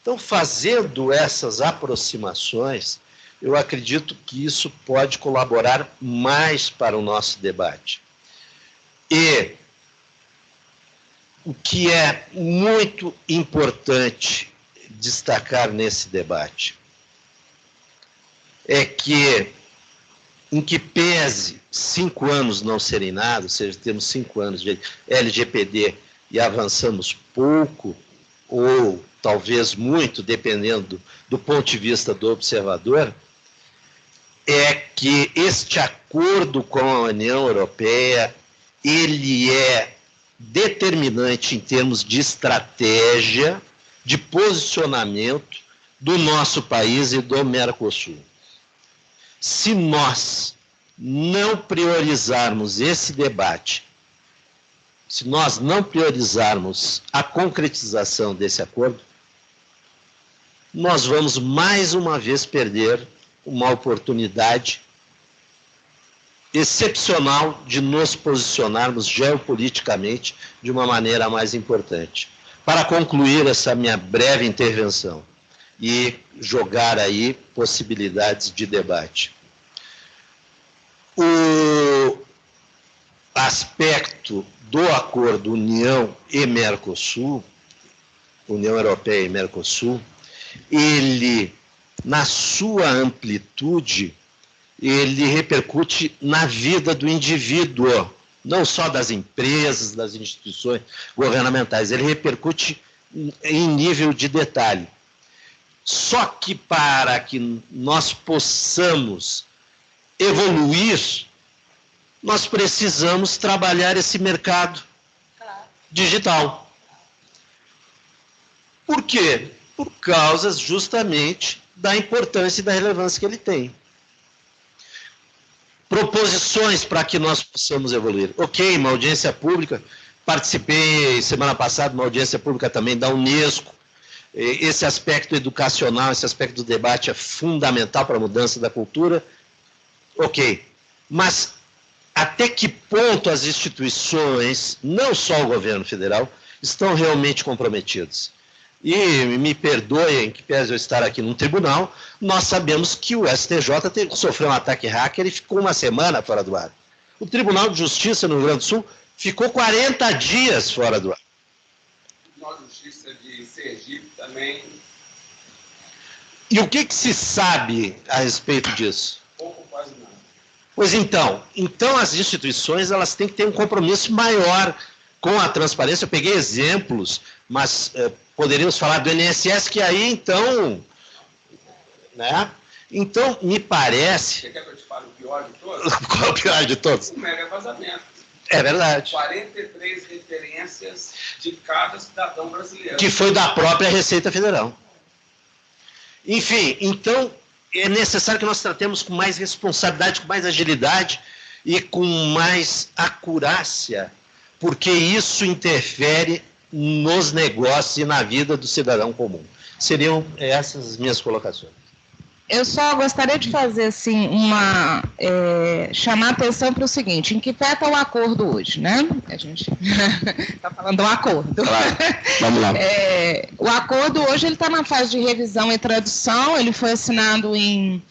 Então, fazendo essas aproximações, eu acredito que isso pode colaborar mais para o nosso debate. E o que é muito importante destacar nesse debate é que, em que pese 5 anos não serem nada, ou seja, temos 5 anos de LGPD e avançamos pouco, ou talvez muito, dependendo do ponto de vista do observador, é que este acordo com a União Europeia, ele é determinante em termos de estratégia, de posicionamento do nosso país e do Mercosul. Se nós não priorizarmos esse debate, se nós não priorizarmos a concretização desse acordo, nós vamos mais uma vez perder uma oportunidade excepcional de nos posicionarmos geopoliticamente de uma maneira mais importante. Para concluir essa minha breve intervenção e jogar aí possibilidades de debate. O aspecto do acordo União e Mercosul, União Europeia e Mercosul, ele, na sua amplitude, ele repercute na vida do indivíduo, não só das empresas, das instituições governamentais, ele repercute em nível de detalhe. Só que para que nós possamos evoluir, nós precisamos trabalhar esse mercado digital. Por quê? Por causa justamente da importância e da relevância que ele tem. Proposições para que nós possamos evoluir. Ok, uma audiência pública, participei semana passada de uma audiência pública também da Unesco. Esse aspecto educacional, esse aspecto do debate é fundamental para a mudança da cultura. Ok, mas até que ponto as instituições, não só o governo federal, estão realmente comprometidas? E me perdoem, que pese eu estar aqui num tribunal, nós sabemos que o STJ sofreu um ataque hacker e ficou uma semana fora do ar. O Tribunal de Justiça no Rio Grande do Sul ficou 40 dias fora do ar. O Tribunal de Justiça de Sergipe também. E o que se sabe a respeito disso? Pouco, quase nada. Pois então as instituições elas têm que ter um compromisso maior com a transparência. Eu peguei exemplos, mas poderíamos falar do INSS, que aí então, né? Então, me parece... Você quer que eu te fale o pior de todos? Qual é o pior de todos? O mega vazamento. É verdade. 43 referências de cada cidadão brasileiro. Que foi da própria Receita Federal. Enfim, então, é necessário que nós tratemos com mais responsabilidade, com mais agilidade e com mais acurácia, porque isso interfere nos negócios e na vida do cidadão comum. Seriam essas as minhas colocações. Eu só gostaria de fazer assim chamar a atenção para o seguinte: em que pé está o acordo hoje, né? A gente está falando do acordo. Claro. Vamos lá. O acordo hoje ele está na fase de revisão e tradução. Ele foi assinado em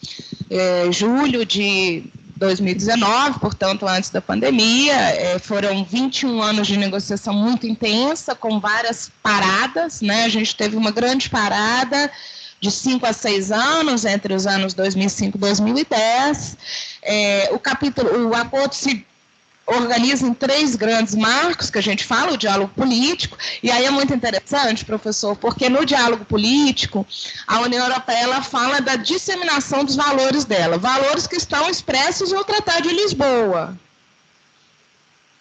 julho de 2019, portanto, antes da pandemia. Foram 21 anos de negociação muito intensa, com várias paradas, né? A gente teve uma grande parada de 5 a 6 anos, entre os anos 2005 e 2010. O acordo se organiza em 3 grandes marcos, que a gente fala: o diálogo político, e aí é muito interessante, professor, porque no diálogo político, a União Europeia ela fala da disseminação dos valores dela, valores que estão expressos no Tratado de Lisboa.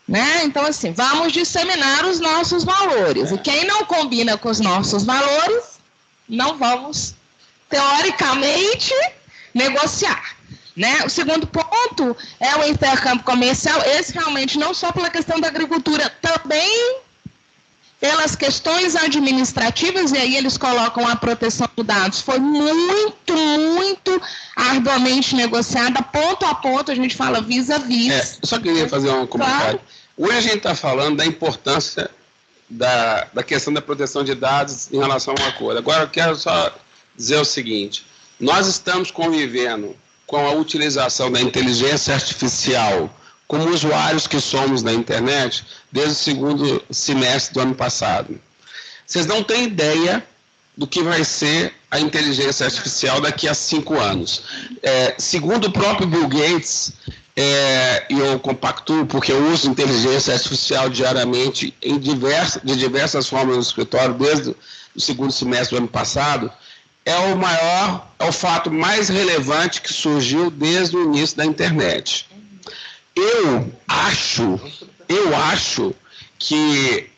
Né? Então, assim, vamos disseminar os nossos valores. E quem não combina com os nossos valores, não vamos, teoricamente, negociar. Né? O segundo ponto é o intercâmbio comercial, esse realmente não só pela questão da agricultura, também pelas questões administrativas, e aí eles colocam a proteção de dados. Foi muito, muito arduamente negociada, ponto a ponto, a gente fala vis a vis. Eu só queria fazer um comentário. Claro. Hoje a gente está falando da importância da questão da proteção de dados em relação a uma coisa. Agora eu quero só dizer o seguinte, nós estamos convivendo com a utilização da inteligência artificial como usuários que somos na internet desde o segundo semestre do ano passado. Vocês não têm ideia do que vai ser a inteligência artificial daqui a 5 anos. Segundo o próprio Bill Gates, e eu compactuo porque eu uso inteligência artificial diariamente de diversas formas no escritório desde o segundo semestre do ano passado, é o fato mais relevante que surgiu desde o início da internet. Eu acho que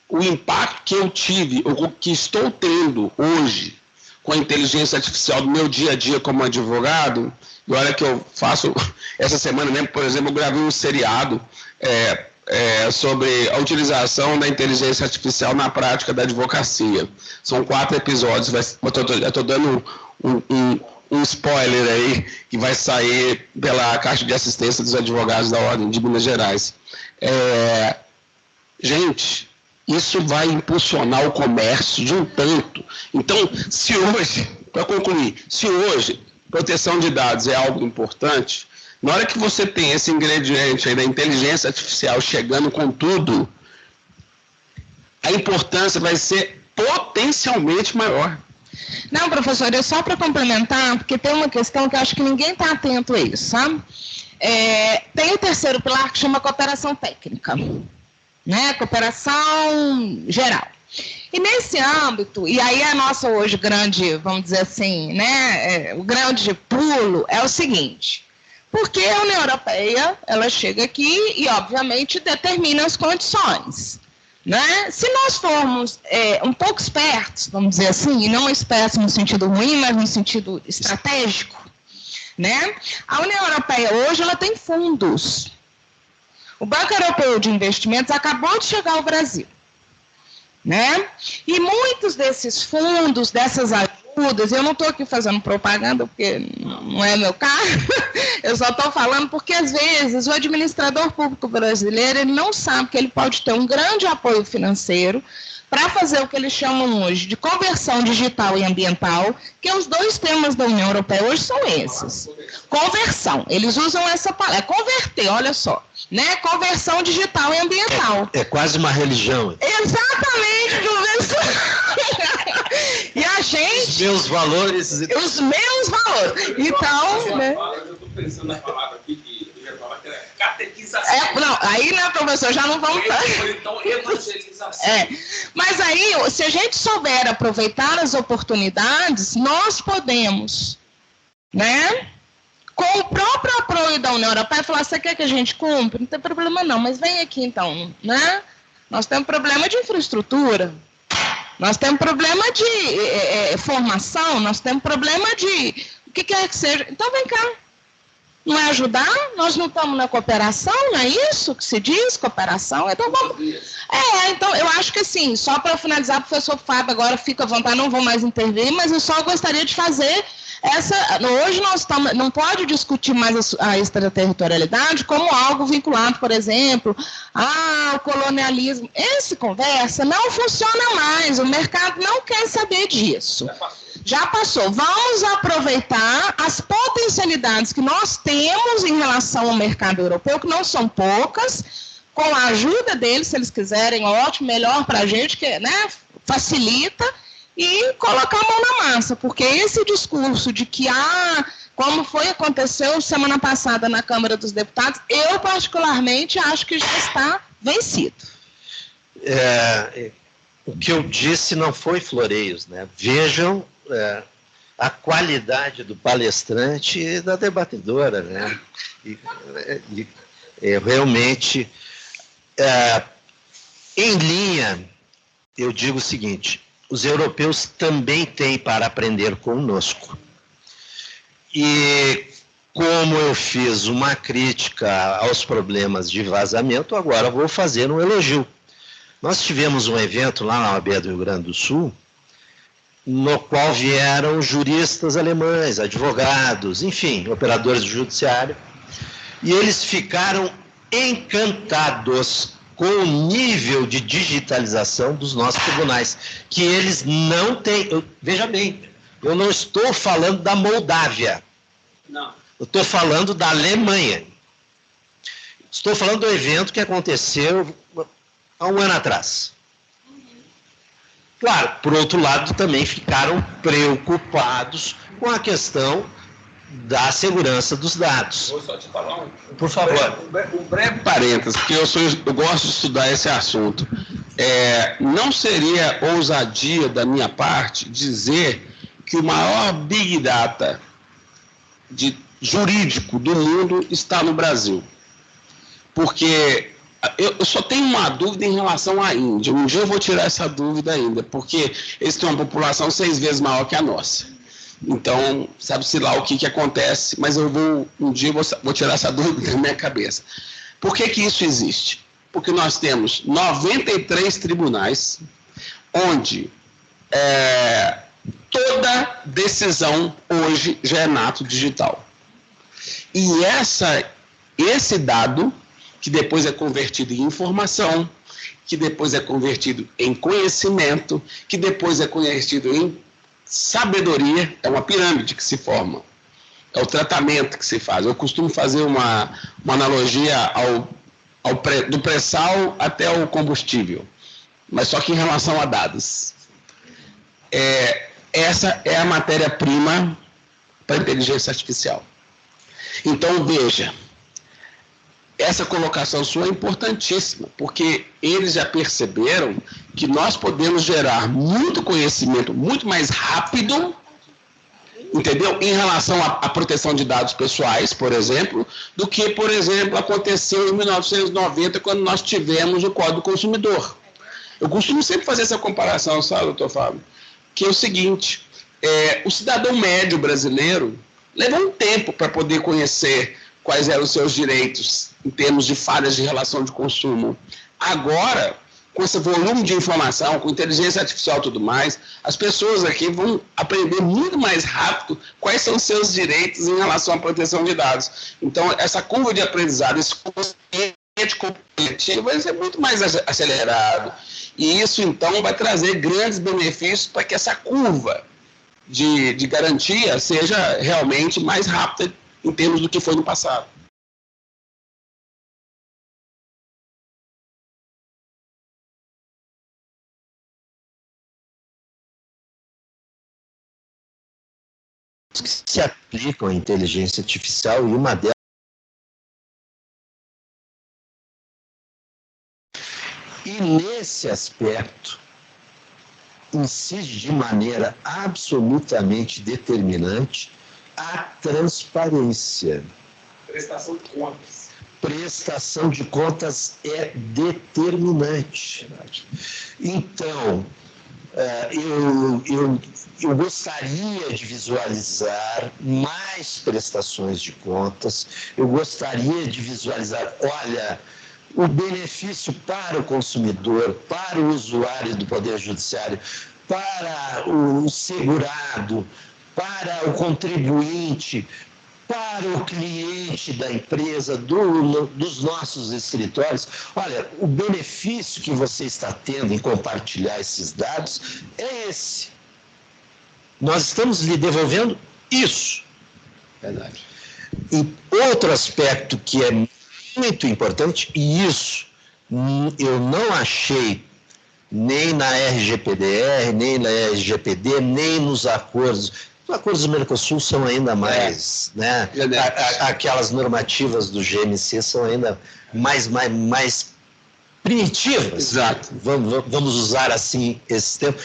o impacto que eu tive, ou que estou tendo hoje com a inteligência artificial do meu dia a dia como advogado, e olha que eu faço, essa semana mesmo, por exemplo, eu gravei um seriado sobre a utilização da inteligência artificial na prática da advocacia. São 4 episódios, eu estou dando um spoiler aí, que vai sair pela Caixa de Assistência dos Advogados da Ordem de Minas Gerais. Gente, isso vai impulsionar o comércio de um tanto. Então, se hoje, para concluir, se hoje proteção de dados é algo importante, na hora que você tem esse ingrediente aí da inteligência artificial chegando com tudo, a importância vai ser potencialmente maior. Não, professor, é só para complementar, porque tem uma questão que eu acho que ninguém está atento a isso, sabe? Tem o terceiro pilar que chama cooperação técnica, né? Cooperação geral. E nesse âmbito, e aí a nossa hoje grande, vamos dizer assim, né? O grande pulo é o seguinte, porque a União Europeia, ela chega aqui e, obviamente, determina as condições. Né? Se nós formos um pouco espertos, vamos dizer assim, e não espertos no sentido ruim, mas no sentido estratégico, né? A União Europeia hoje ela tem fundos. O Banco Europeu de Investimentos acabou de chegar ao Brasil. Né? E muitos desses fundos, dessas ajudas, eu não estou aqui fazendo propaganda, porque não é meu cargo, eu só estou falando porque, às vezes, o administrador público brasileiro ele não sabe que ele pode ter um grande apoio financeiro para fazer o que eles chamam hoje de conversão digital e ambiental, que os 2 temas da União Europeia hoje são esses. Conversão, eles usam essa palavra, converter, olha só. Né? Conversão digital e ambiental. É quase uma religião. Exatamente, professor. E a gente... Os meus valores. Os meus valores. Então... Né? Eu estou pensando na palavra aqui que eu ia falar que era catequização. Não, aí, né, professor, já não vamos... Então, evangelização. Mas aí, se a gente souber aproveitar as oportunidades, nós podemos, né? Com o próprio apoio da União Europeia, falar, você quer que a gente cumpra? Não tem problema não, mas vem aqui então, né? Nós temos problema de infraestrutura, nós temos problema de formação, nós temos problema de o que quer que seja. Então vem cá, não é ajudar? Nós não estamos na cooperação, não é isso que se diz, cooperação? Então vamos... então eu acho que assim, só para finalizar, professor Fábio, agora fica à vontade, não vou mais intervir, mas eu só gostaria de fazer... Hoje nós não pode discutir mais a extraterritorialidade como algo vinculado, por exemplo, ao colonialismo. Essa conversa não funciona mais, o mercado não quer saber disso. Já passou. Vamos aproveitar as potencialidades que nós temos em relação ao mercado europeu, que não são poucas, com a ajuda deles, se eles quiserem, ótimo, melhor para a gente, que facilita, e colocar a mão na massa, porque esse discurso de que, como aconteceu semana passada na Câmara dos Deputados, eu particularmente acho que já está vencido. O que eu disse não foi floreios, né? Vejam a qualidade do palestrante e da debatedora, né? Realmente Em linha, eu digo o seguinte: os europeus também têm para aprender conosco. E como eu fiz uma crítica aos problemas de vazamento, agora vou fazer um elogio. Nós tivemos um evento lá na OAB do Rio Grande do Sul, no qual vieram juristas alemães, advogados, enfim, operadores do judiciário, e eles ficaram encantados com o nível de digitalização dos nossos tribunais, que eles não têm. Veja bem, eu não estou falando da Moldávia, não. Eu estou falando da Alemanha. Estou falando do evento que aconteceu há um ano atrás. Claro, por outro lado, também ficaram preocupados com a questão da segurança dos dados. Vou só te falar por favor. Um breve parênteses, porque eu gosto de estudar esse assunto. Não seria ousadia da minha parte dizer que o maior Big Data jurídico do mundo está no Brasil. Porque eu só tenho uma dúvida em relação à Índia. Um dia eu vou tirar essa dúvida ainda, porque eles têm uma população 6 vezes maior que a nossa. Então, sabe-se lá o que acontece, mas um dia eu vou tirar essa dúvida da minha cabeça. Por que isso existe? Porque nós temos 93 tribunais, onde toda decisão hoje já é nato digital. E esse dado, que depois é convertido em informação, que depois é convertido em conhecimento, que depois é convertido em sabedoria, é uma pirâmide que se forma. É o tratamento que se faz. Eu costumo fazer uma analogia do pré-sal até o combustível, mas só que em relação a dados. Essa é a matéria-prima para a inteligência artificial. Então, veja, essa colocação sua é importantíssima, porque eles já perceberam que nós podemos gerar muito conhecimento muito mais rápido, entendeu? Em relação à proteção de dados pessoais, por exemplo, do que, por exemplo, aconteceu em 1990, quando nós tivemos o Código do Consumidor. Eu costumo sempre fazer essa comparação, sabe, doutor Fábio? Que é o seguinte, o cidadão médio brasileiro levou um tempo para poder conhecer quais eram os seus direitos em termos de falhas de relação de consumo. Agora, com esse volume de informação, com inteligência artificial e tudo mais, as pessoas aqui vão aprender muito mais rápido quais são os seus direitos em relação à proteção de dados. Então, essa curva de aprendizado, esse consciente coletivo vai ser muito mais acelerado. E isso, então, vai trazer grandes benefícios para que essa curva de garantia seja realmente mais rápida em termos do que foi no passado. Que se aplicam à inteligência artificial, e uma delas e nesse aspecto incide de maneira absolutamente determinante a transparência. Prestação de contas. Prestação de contas é determinante. Então, eu gostaria de visualizar mais prestações de contas, eu gostaria de visualizar, olha, o benefício para o consumidor, para o usuário do Poder Judiciário, para o segurado, para o contribuinte, para o cliente da empresa, dos nossos escritórios. Olha, o benefício que você está tendo em compartilhar esses dados é esse. Nós estamos lhe devolvendo isso. Verdade. E outro aspecto que é muito importante, e isso eu não achei nem na RGPDR, nem na RGPD, nem nos acordos. Os acordos do Mercosul são ainda mais, né? Aquelas normativas do GMC são ainda mais primitivas. Exato. Vamos usar assim esse termo.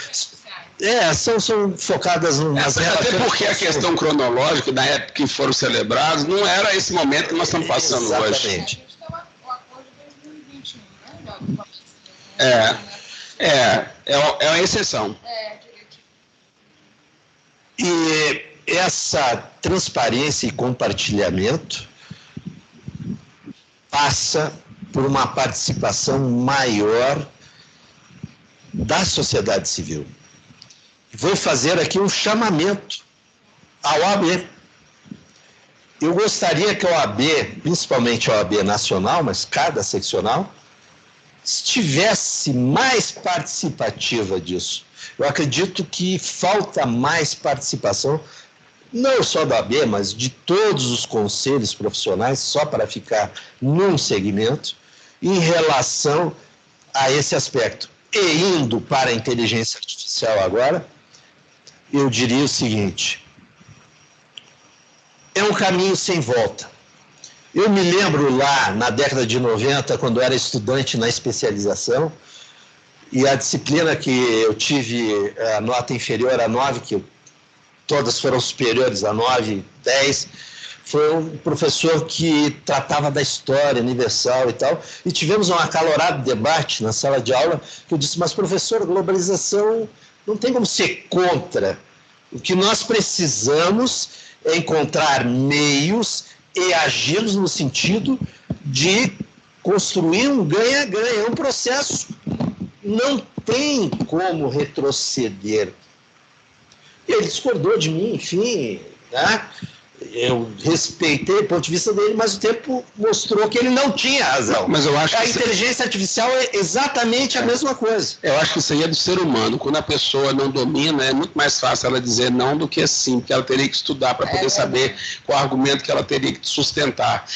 São focadas nas até porque a questão cronológica da época que foram celebrados não era esse momento que nós estamos passando hoje. Exatamente. É uma exceção. E essa transparência e compartilhamento passa por uma participação maior da sociedade civil. Vou fazer aqui um chamamento à OAB. Eu gostaria que a OAB, principalmente a OAB nacional, mas cada seccional, estivesse mais participativa disso. Eu acredito que falta mais participação, não só da OAB, mas de todos os conselhos profissionais, só para ficar num segmento, em relação a esse aspecto. E indo para a inteligência artificial agora, eu diria o seguinte: é um caminho sem volta. Eu me lembro lá na década de 90, quando eu era estudante na especialização, e a disciplina que eu tive a nota inferior a 9, que todas foram superiores a 9, 10, foi um professor que tratava da história universal e tal, e tivemos um acalorado debate na sala de aula, que eu disse, mas professor, globalização não tem como ser contra. O que nós precisamos é encontrar meios e agirmos no sentido de construir um ganha-ganha, um processo. Não tem como retroceder. E ele discordou de mim, enfim, né? Eu respeitei o ponto de vista dele, mas o tempo mostrou que ele não tinha razão. Mas eu acho que a inteligência artificial é exatamente a mesma coisa. Eu acho que isso aí é do ser humano. Quando a pessoa não domina, é muito mais fácil ela dizer não do que sim, porque ela teria que estudar para poder saber qual argumento que ela teria que sustentar.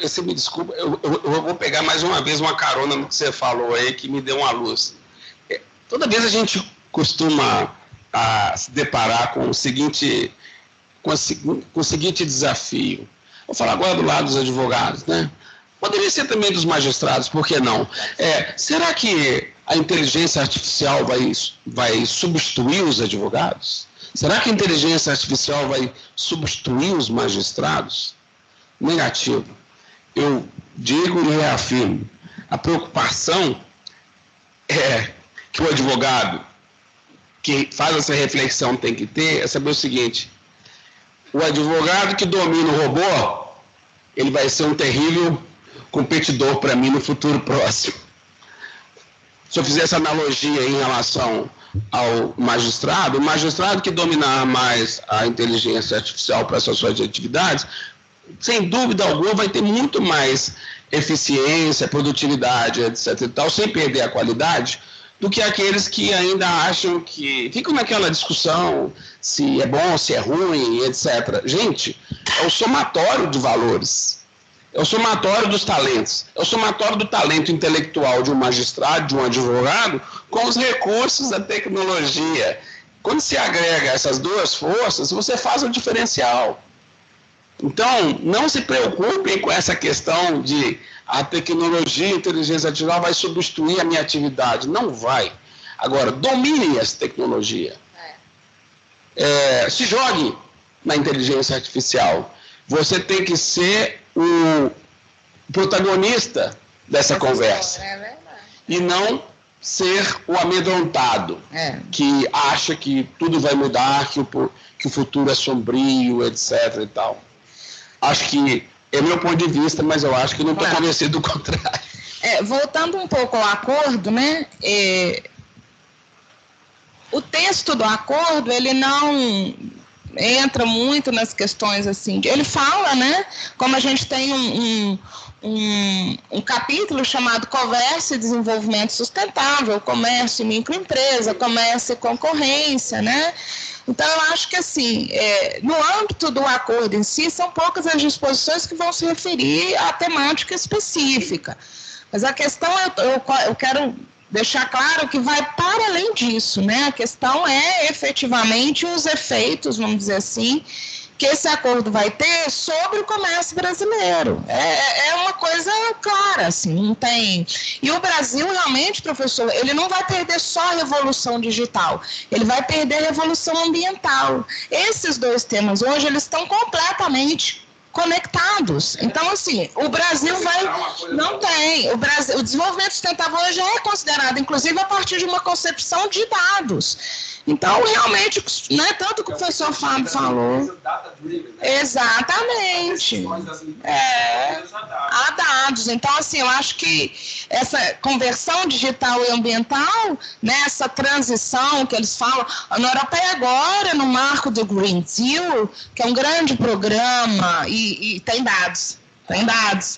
Você me desculpa, eu vou pegar mais uma vez uma carona no que você falou aí, que me deu uma luz. Toda vez a gente costuma se deparar com o seguinte desafio. Vou falar agora do lado dos advogados, né? Poderia ser também dos magistrados, por que não? Será que a inteligência artificial vai substituir os advogados? Será que a inteligência artificial vai substituir os magistrados? Negativo. Eu digo e reafirmo. A preocupação é que o advogado que faz essa reflexão tem que ter é saber o seguinte: o advogado que domina o robô, ele vai ser um terrível competidor para mim no futuro próximo. Se eu fizer essa analogia em relação ao magistrado, o magistrado que dominar mais a inteligência artificial para essas suas atividades, sem dúvida alguma vai ter muito mais eficiência, produtividade, etc. e tal, sem perder a qualidade, do que aqueles que ainda acham que ficam naquela discussão se é bom, se é ruim, etc. Gente, é o somatório de valores, é o somatório dos talentos, é o somatório do talento intelectual de um magistrado, de um advogado, com os recursos da tecnologia. Quando se agrega essas duas forças, você faz um diferencial. Então, não se preocupem com essa questão de a tecnologia, a inteligência artificial vai substituir a minha atividade. Não vai. Agora, domine essa tecnologia. Se jogue na inteligência artificial. Você tem que ser o protagonista dessa conversa. É verdade. E não ser o amedrontado, que acha que tudo vai mudar, que o futuro é sombrio, etc. e tal. Acho que é meu ponto de vista, mas eu acho que não estou convencido do contrário. Voltando um pouco ao acordo, né? O texto do acordo, ele não entra muito nas questões assim. Ele fala, né? Como a gente tem um capítulo chamado Comércio e Desenvolvimento Sustentável, Comércio e Microempresa, Comércio e Concorrência, né? Então, eu acho que, assim, no âmbito do acordo em si, são poucas as disposições que vão se referir à temática específica. Mas a questão, eu quero deixar claro que vai para além disso, né? A questão é, efetivamente, os efeitos, vamos dizer assim, que esse acordo vai ter sobre o comércio brasileiro. É uma coisa clara, assim, não tem... E o Brasil, realmente, professor, ele não vai perder só a revolução digital, ele vai perder a revolução ambiental. Esses dois temas hoje, eles estão completamente conectados. Então, assim, o Brasil vai... Não tem. O desenvolvimento sustentável hoje já é considerado, inclusive, a partir de uma concepção de dados. Então, realmente, né, tanto que o professor Fábio falou... Exatamente. Há dados. Então, assim, eu acho que essa conversão digital e ambiental, né, essa transição que eles falam, a União Europeia agora, no marco do Green Deal, que é um grande programa, e tem dados,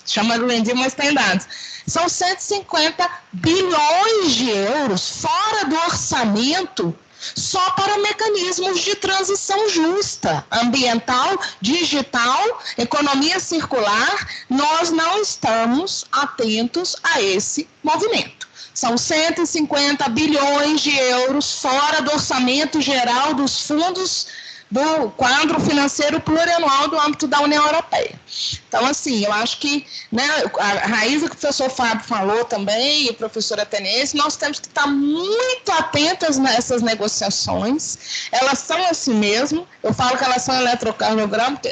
chama Green Deal, mas tem dados. São 150 bilhões de euros fora do orçamento só para mecanismos de transição justa, ambiental, digital, economia circular. Nós não estamos atentos a esse movimento. São 150 bilhões de euros fora do orçamento geral dos fundos do quadro financeiro plurianual do âmbito da União Europeia. Então, assim, eu acho que, né, a raiz que o professor Fábio falou também, e o professor Atenense, nós temos que estar muito atentas nessas negociações. Elas são assim mesmo. Eu falo que elas são eletrocardiograma, porque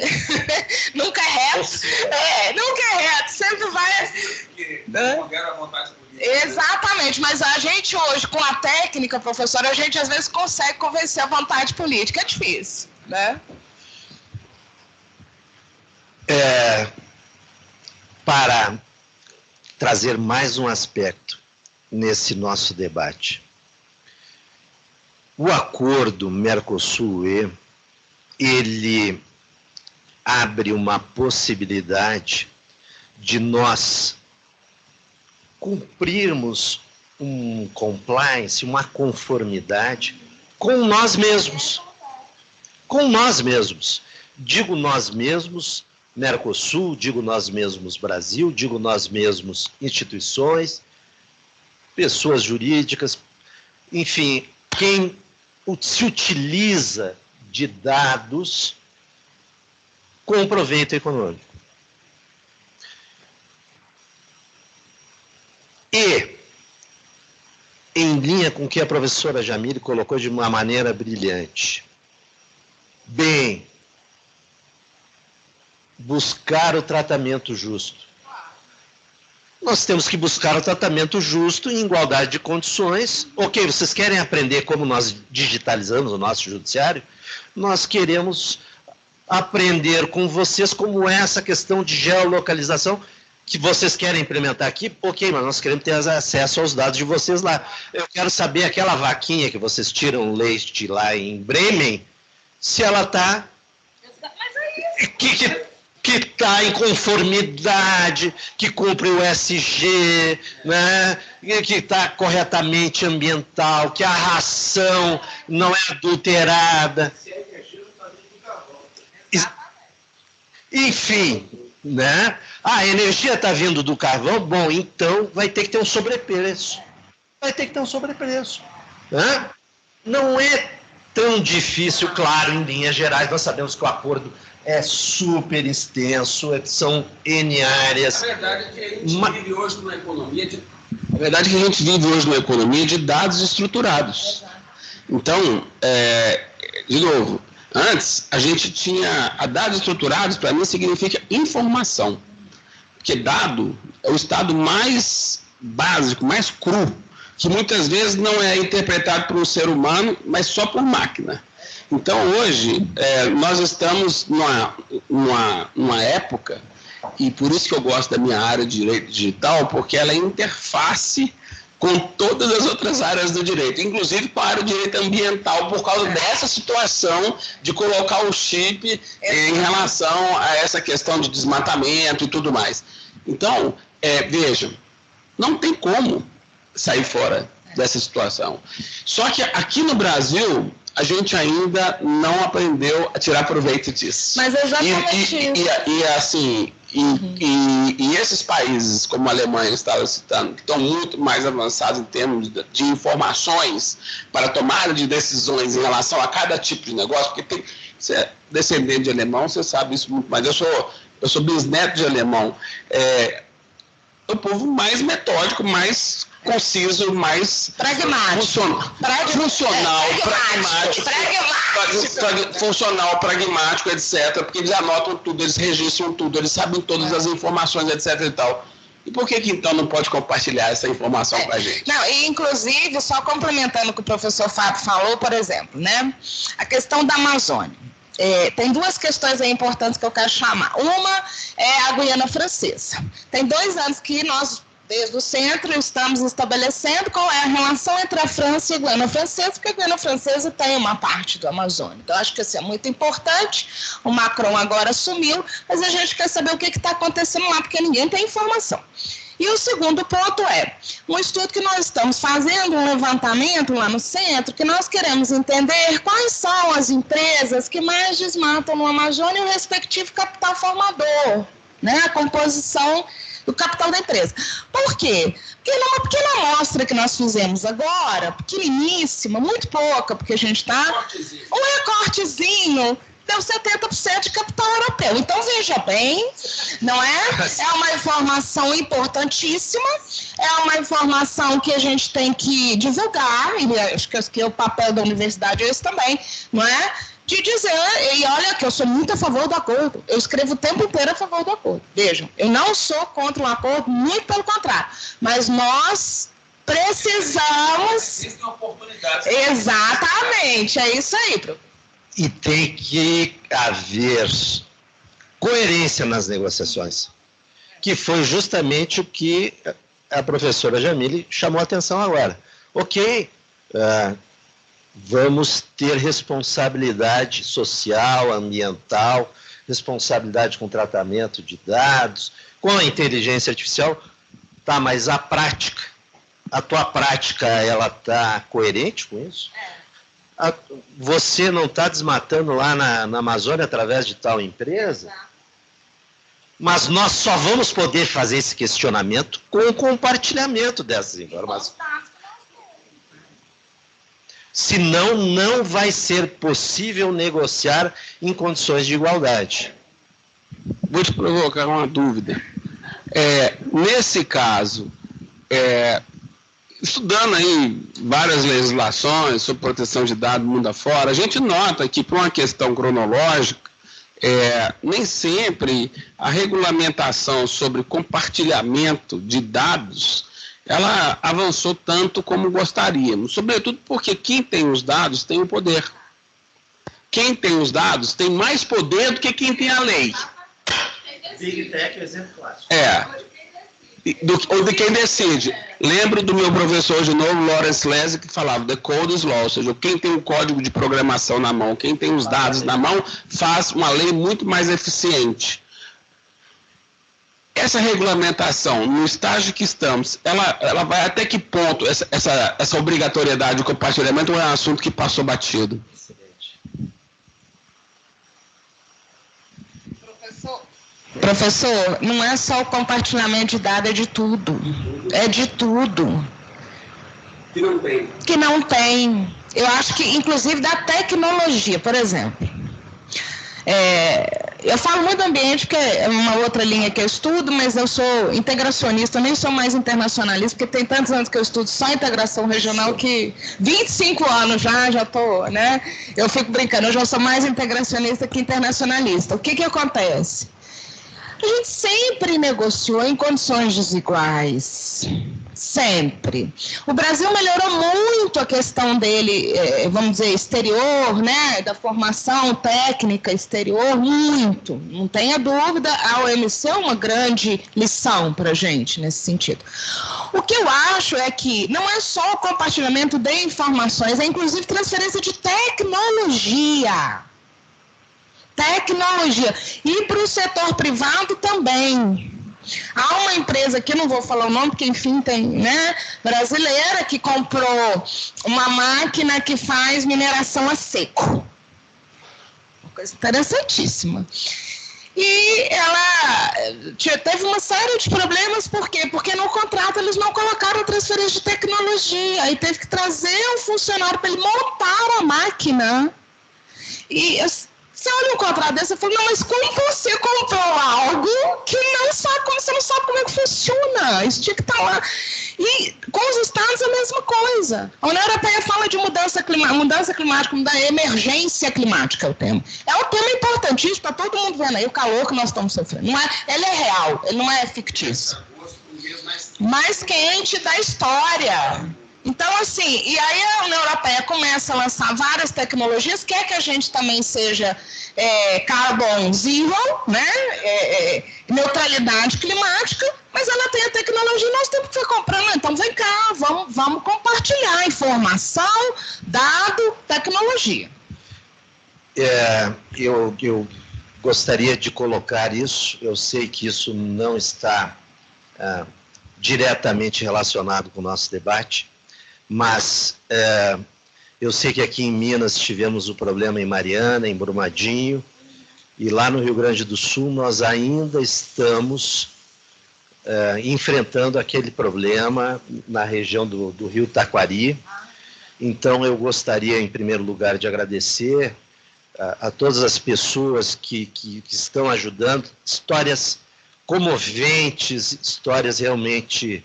nunca é reto. Nunca é reto, sempre vai... Exatamente, mas a gente hoje, com a técnica, professora, a gente às vezes consegue convencer a vontade política, é difícil, né? Para trazer mais um aspecto nesse nosso debate, o acordo Mercosul-UE, ele abre uma possibilidade de nós cumprirmos um compliance, uma conformidade com nós mesmos. Com nós mesmos. Digo nós mesmos, Mercosul, digo nós mesmos, Brasil, digo nós mesmos, instituições, pessoas jurídicas, enfim, quem se utiliza de dados com proveito econômico. E, em linha com o que a professora Jamile colocou de uma maneira brilhante, bem, buscar o tratamento justo. Nós temos que buscar o tratamento justo em igualdade de condições. Ok, vocês querem aprender como nós digitalizamos o nosso judiciário? Nós queremos aprender com vocês como é essa questão de geolocalização que vocês querem implementar aqui. Ok, mas nós queremos ter acesso aos dados de vocês lá. Eu quero saber aquela vaquinha que vocês tiram leite lá em Bremen, se ela está... Que está em conformidade, que cumpre o SG, né? Que está corretamente ambiental, que a ração não é adulterada. Enfim, né? A energia está vindo do carvão, bom, então vai ter que ter um sobrepreço. Vai ter que ter um sobrepreço. Né? Não é tão difícil, claro, em linhas gerais, nós sabemos que o acordo é super extenso, são N áreas. A verdade é que a gente vive hoje numa economia de... A verdade é que a gente vive hoje numa economia de dados estruturados. Então, de novo, antes a gente tinha... Dados estruturados, para mim, significa informação. Porque dado é o estado mais básico, mais cru, que muitas vezes não é interpretado por um ser humano, mas só por máquina. Então, hoje, nós estamos numa época, e por isso que eu gosto da minha área de direito digital, porque ela é interface com todas as outras áreas do direito, inclusive para a área de direito ambiental, por causa dessa situação de colocar o chip em relação a essa questão de desmatamento e tudo mais. Então, vejam, não tem como sair fora dessa situação. Só que aqui no Brasil, a gente ainda não aprendeu a tirar proveito disso. Mas exatamente e esses países, como a Alemanha estava citando, que estão muito mais avançados em termos de informações para tomada de decisões em relação a cada tipo de negócio, porque você é descendente de alemão, você sabe isso muito mais. Eu sou bisneto de alemão. É o povo mais metódico, mais conciso, mais funcional, pragmático, etc. Porque eles anotam tudo, eles registram tudo, eles sabem todas as informações, etc. e tal. E por que então não pode compartilhar essa informação com a gente? Não, e inclusive, só complementando o que o professor Fábio falou, por exemplo, né? A questão da Amazônia. Tem duas questões aí importantes que eu quero chamar. Uma é a Guiana Francesa. Tem 2 anos que nós, desde o centro, estamos estabelecendo qual é a relação entre a França e a Guiana Francesa, porque a Guiana Francesa tem uma parte do Amazônia. Então, acho que isso é muito importante. O Macron agora assumiu, mas a gente quer saber o que está acontecendo lá, porque ninguém tem informação. E o segundo ponto é um estudo que nós estamos fazendo, um levantamento lá no centro, que nós queremos entender quais são as empresas que mais desmatam no Amazônia e o respectivo capital formador, né? A composição do capital da empresa. Por quê? Porque numa pequena amostra que nós fizemos agora, pequeniníssima, muito pouca, porque a gente está... Um recortezinho deu 70% de capital europeu. Então, veja bem, não é? É uma informação importantíssima, é uma informação que a gente tem que divulgar, e acho que o papel da universidade é esse também, não é? De dizer, e olha que eu sou muito a favor do acordo, eu escrevo o tempo inteiro a favor do acordo. Vejam, eu não sou contra o acordo, muito pelo contrário, mas nós precisamos... Existem oportunidades. Exatamente, é isso aí, professor. E tem que haver coerência nas negociações, que foi justamente o que a professora Jamile chamou a atenção agora. Ok, vamos ter responsabilidade social, ambiental, responsabilidade com tratamento de dados, com a inteligência artificial, tá, mas a prática, a tua prática, ela está coerente com isso? Você não está desmatando lá na Amazônia através de tal empresa? Mas nós só vamos poder fazer esse questionamento com o compartilhamento dessas informações. Senão, não vai ser possível negociar em condições de igualdade. Vou te provocar uma dúvida. Nesse caso, estudando aí várias legislações sobre proteção de dados mundo afora, a gente nota que, por uma questão cronológica, nem sempre a regulamentação sobre compartilhamento de dados, ela avançou tanto como gostaríamos, sobretudo porque quem tem os dados tem o poder. Quem tem os dados tem mais poder do que quem tem a lei. Big Tech é o exemplo clássico. Ou de quem decide. Lembro do meu professor de novo, Lawrence Lessig, que falava the code is law, ou seja, quem tem o código de programação na mão, quem tem os dados na mão, faz uma lei muito mais eficiente. Essa regulamentação, no estágio que estamos, ela vai até que ponto essa obrigatoriedade de compartilhamento é um assunto que passou batido? Professor, não é só o compartilhamento de dados, é de tudo. É de tudo. Que não tem. Que não tem. Eu acho que, inclusive, da tecnologia, por exemplo. Eu falo muito do ambiente, porque é uma outra linha que eu estudo, mas eu sou integracionista, eu nem sou mais internacionalista, porque tem tantos anos que eu estudo só integração regional que 25 anos já estou, né? Eu fico brincando, eu já sou mais integracionista que internacionalista. O que acontece? A gente sempre negociou em condições desiguais, sempre. O Brasil melhorou muito a questão dele, vamos dizer, exterior, né, da formação técnica exterior, muito. Não tenha dúvida, a OMC é uma grande lição para a gente nesse sentido. O que eu acho é que não é só o compartilhamento de informações, é inclusive transferência de tecnologia. E para o setor privado também. Há uma empresa aqui, não vou falar o nome, porque enfim tem, né, brasileira, que comprou uma máquina que faz mineração a seco. Uma coisa interessantíssima. E ela teve uma série de problemas, por quê? Porque no contrato eles não colocaram transferência de tecnologia, aí teve que trazer um funcionário para ele montar a máquina. E Você olha um contrato desse e fala, não, mas como você comprou algo que não sabe como, você não sabe como é que funciona? Isso tinha que estar lá. E com os estados é a mesma coisa. A União Europeia fala de mudança climática, emergência climática é o tema. É um tema importantíssimo, está todo mundo vendo aí o calor que nós estamos sofrendo. Não é, ele é real, ele não é fictício. Mais quente da história. Então, assim, e aí a União Europeia começa a lançar várias tecnologias, quer que a gente também seja carbon zero, né? Neutralidade climática, mas ela tem a tecnologia e nós temos que ficar comprando. Então, vem cá, vamos compartilhar informação, dado, tecnologia. Eu gostaria de colocar isso, eu sei que isso não está diretamente relacionado com o nosso debate, mas eu sei que aqui em Minas tivemos o problema em Mariana, em Brumadinho, e lá no Rio Grande do Sul nós ainda estamos enfrentando aquele problema na região do Rio Taquari. Então eu gostaria, em primeiro lugar, de agradecer a todas as pessoas que estão ajudando, histórias comoventes, histórias realmente...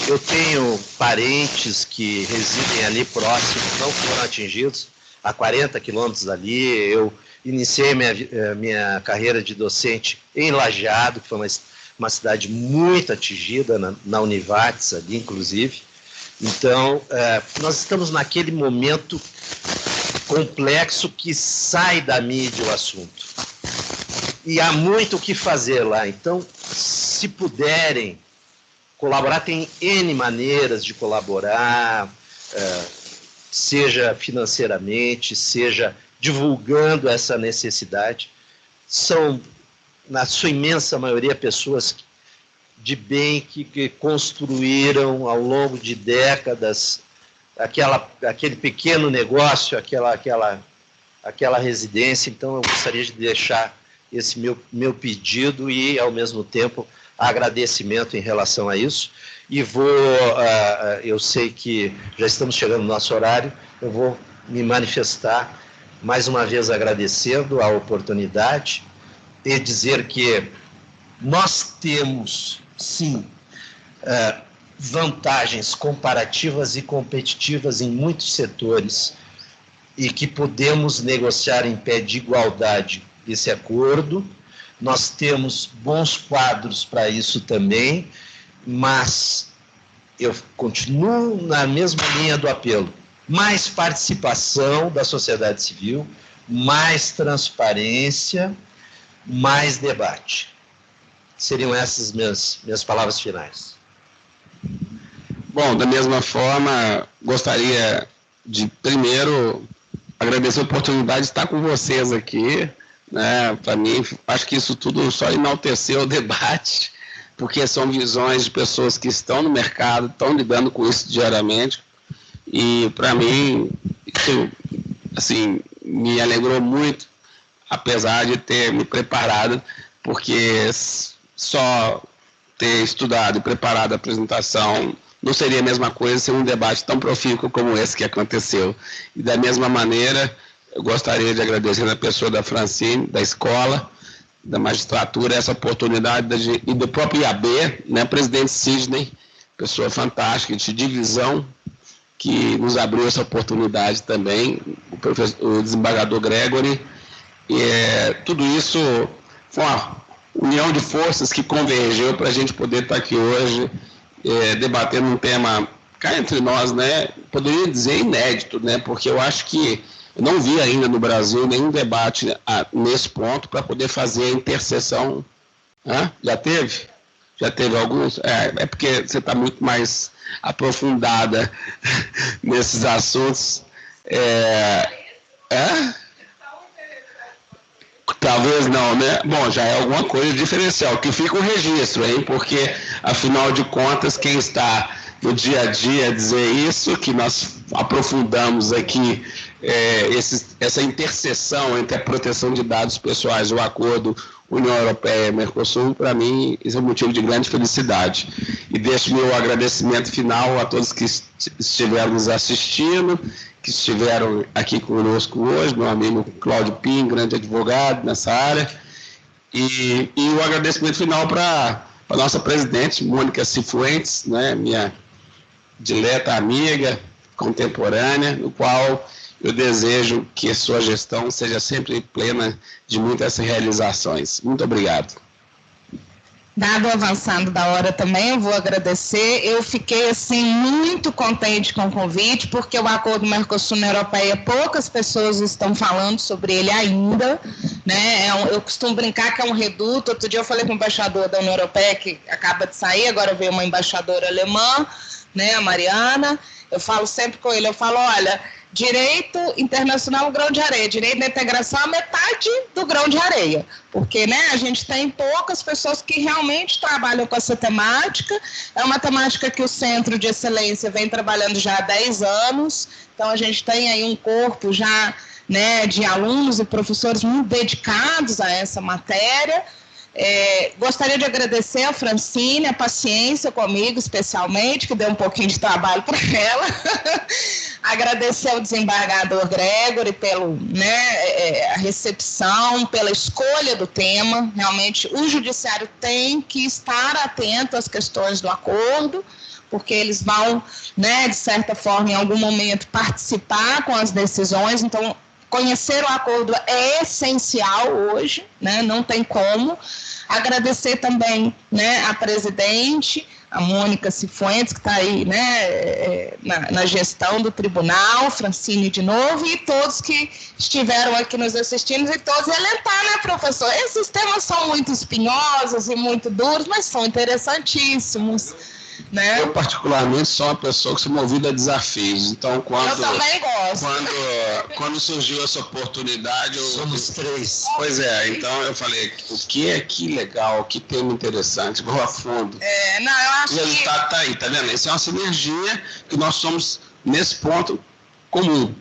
eu tenho parentes que residem ali próximos, não foram atingidos, a 40 quilômetros dali. Eu iniciei minha carreira de docente em Lajeado, que foi uma cidade muito atingida, na Univates ali, inclusive. Então, nós estamos naquele momento complexo que sai da mídia o assunto. E há muito o que fazer lá. Então, se puderem colaborar, tem N maneiras de colaborar, seja financeiramente, seja divulgando essa necessidade. São, na sua imensa maioria, pessoas de bem que construíram ao longo de décadas aquele pequeno negócio, aquela residência. Então, eu gostaria de deixar esse meu pedido e, ao mesmo tempo, agradecimento em relação a isso. E eu sei que já estamos chegando no nosso horário, eu vou me manifestar mais uma vez agradecendo a oportunidade e dizer que nós temos, sim, vantagens comparativas e competitivas em muitos setores e que podemos negociar em pé de igualdade esse acordo. Nós temos bons quadros para isso também, mas eu continuo na mesma linha do apelo. Mais participação da sociedade civil, mais transparência, mais debate. Seriam essas minhas palavras finais. Bom, da mesma forma, gostaria de, primeiro, agradecer a oportunidade de estar com vocês aqui. Para mim, acho que isso tudo só enalteceu o debate, porque são visões de pessoas que estão no mercado, estão lidando com isso diariamente, e para mim, isso, assim, me alegrou muito, apesar de ter me preparado, porque só ter estudado e preparado a apresentação não seria a mesma coisa ser um debate tão profícuo como esse que aconteceu. E da mesma maneira, eu gostaria de agradecer na pessoa da Francine, da escola, da magistratura, essa oportunidade e do próprio IAB, né, presidente Sidney, pessoa fantástica, de divisão, que nos abriu essa oportunidade também, o desembargador Gregory. E tudo isso foi uma união de forças que convergeu para a gente poder estar aqui hoje, debatendo um tema, cá entre nós, né, poderia dizer inédito, né, porque eu acho que eu não vi ainda no Brasil nenhum debate nesse ponto para poder fazer a interseção. Já teve? Já teve alguns? É porque você está muito mais aprofundada nesses assuntos. Talvez não, né? Bom, já é alguma coisa diferencial, que fica o registro, hein? Porque, afinal de contas, quem está no dia a dia a dizer isso, que nós aprofundamos aqui essa interseção entre a proteção de dados pessoais, o acordo União Europeia e Mercosul, para mim, isso é um motivo de grande felicidade. E deixo meu agradecimento final a todos que estiveram nos assistindo, que estiveram aqui conosco hoje, meu amigo Cláudio Pim, grande advogado nessa área, e o agradecimento final para a nossa presidente, Mônica Cifuentes, né, minha dileta amiga, contemporânea, no qual eu desejo que a sua gestão seja sempre plena de muitas realizações. Muito obrigado. Dado o avançado da hora também, eu vou agradecer. Eu fiquei, assim, muito contente com o convite, porque o acordo Mercosul-União Europeia, poucas pessoas estão falando sobre ele ainda, né? Eu costumo brincar que é um reduto. Outro dia eu falei com o embaixador da União Europeia, que acaba de sair, agora veio uma embaixadora alemã, né, a Mariana. Eu falo sempre com ele, eu falo, olha, direito internacional é um grão de areia, direito da integração é metade do grão de areia, porque, né, a gente tem poucas pessoas que realmente trabalham com essa temática. É uma temática que o Centro de Excelência vem trabalhando já há 10 anos, então a gente tem aí um corpo já, né, de alunos e professores muito dedicados a essa matéria. Gostaria de agradecer a Francine, a paciência comigo, especialmente, que deu um pouquinho de trabalho para ela. Agradecer ao desembargador Gregory pelo, né, a recepção, pela escolha do tema. Realmente, o judiciário tem que estar atento às questões do acordo, porque eles vão, né, de certa forma, em algum momento, participar com as decisões. Então, conhecer o acordo é essencial hoje, né? Não tem como. Agradecer também, né, a presidente, a Mônica Cifuentes, que está aí, né, na gestão do tribunal, Francine de novo, e todos que estiveram aqui nos assistindo, e todos elentar, né, professor? Esses temas são muito espinhosos e muito duros, mas são interessantíssimos, né? Eu, particularmente, sou uma pessoa que sou movida a desafios. Então, Eu também gosto. Quando surgiu essa oportunidade... Somos 3. Pois é, então eu falei, o que legal, que tema interessante, vou a fundo. Não, eu acho o resultado está aí, tá vendo? Isso é uma sinergia que nós somos, nesse ponto, comum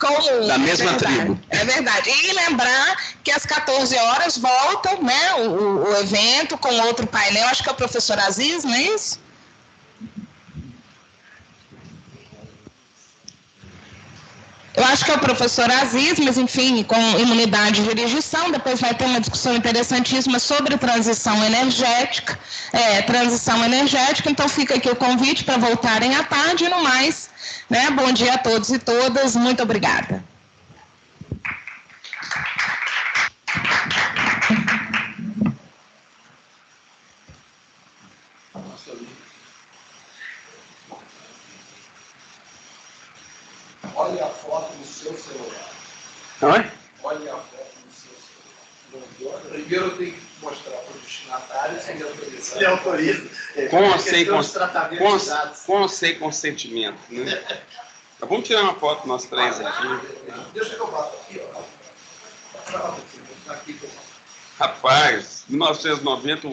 da mesma tribo. É verdade. E lembrar que às 14 horas volta, né, o evento com outro painel, acho que é o professor Aziz, não é isso? Eu acho que é o professor Aziz, mas, enfim, com imunidade de jurisdição. Depois vai ter uma discussão interessantíssima sobre transição energética. Então, fica aqui o convite para voltarem à tarde e no mais, né? Bom dia a todos e todas. Muito obrigada. Olha a foto no seu celular. Oi? Olha a foto no seu celular. Primeiro eu tenho que mostrar para o destinatário se ele autoriza. Ele autoriza. Com ou sem consentimento, né? Vamos tirar uma foto nós 3 aqui. Deixa eu botar aqui, ó. Rapaz, 1990...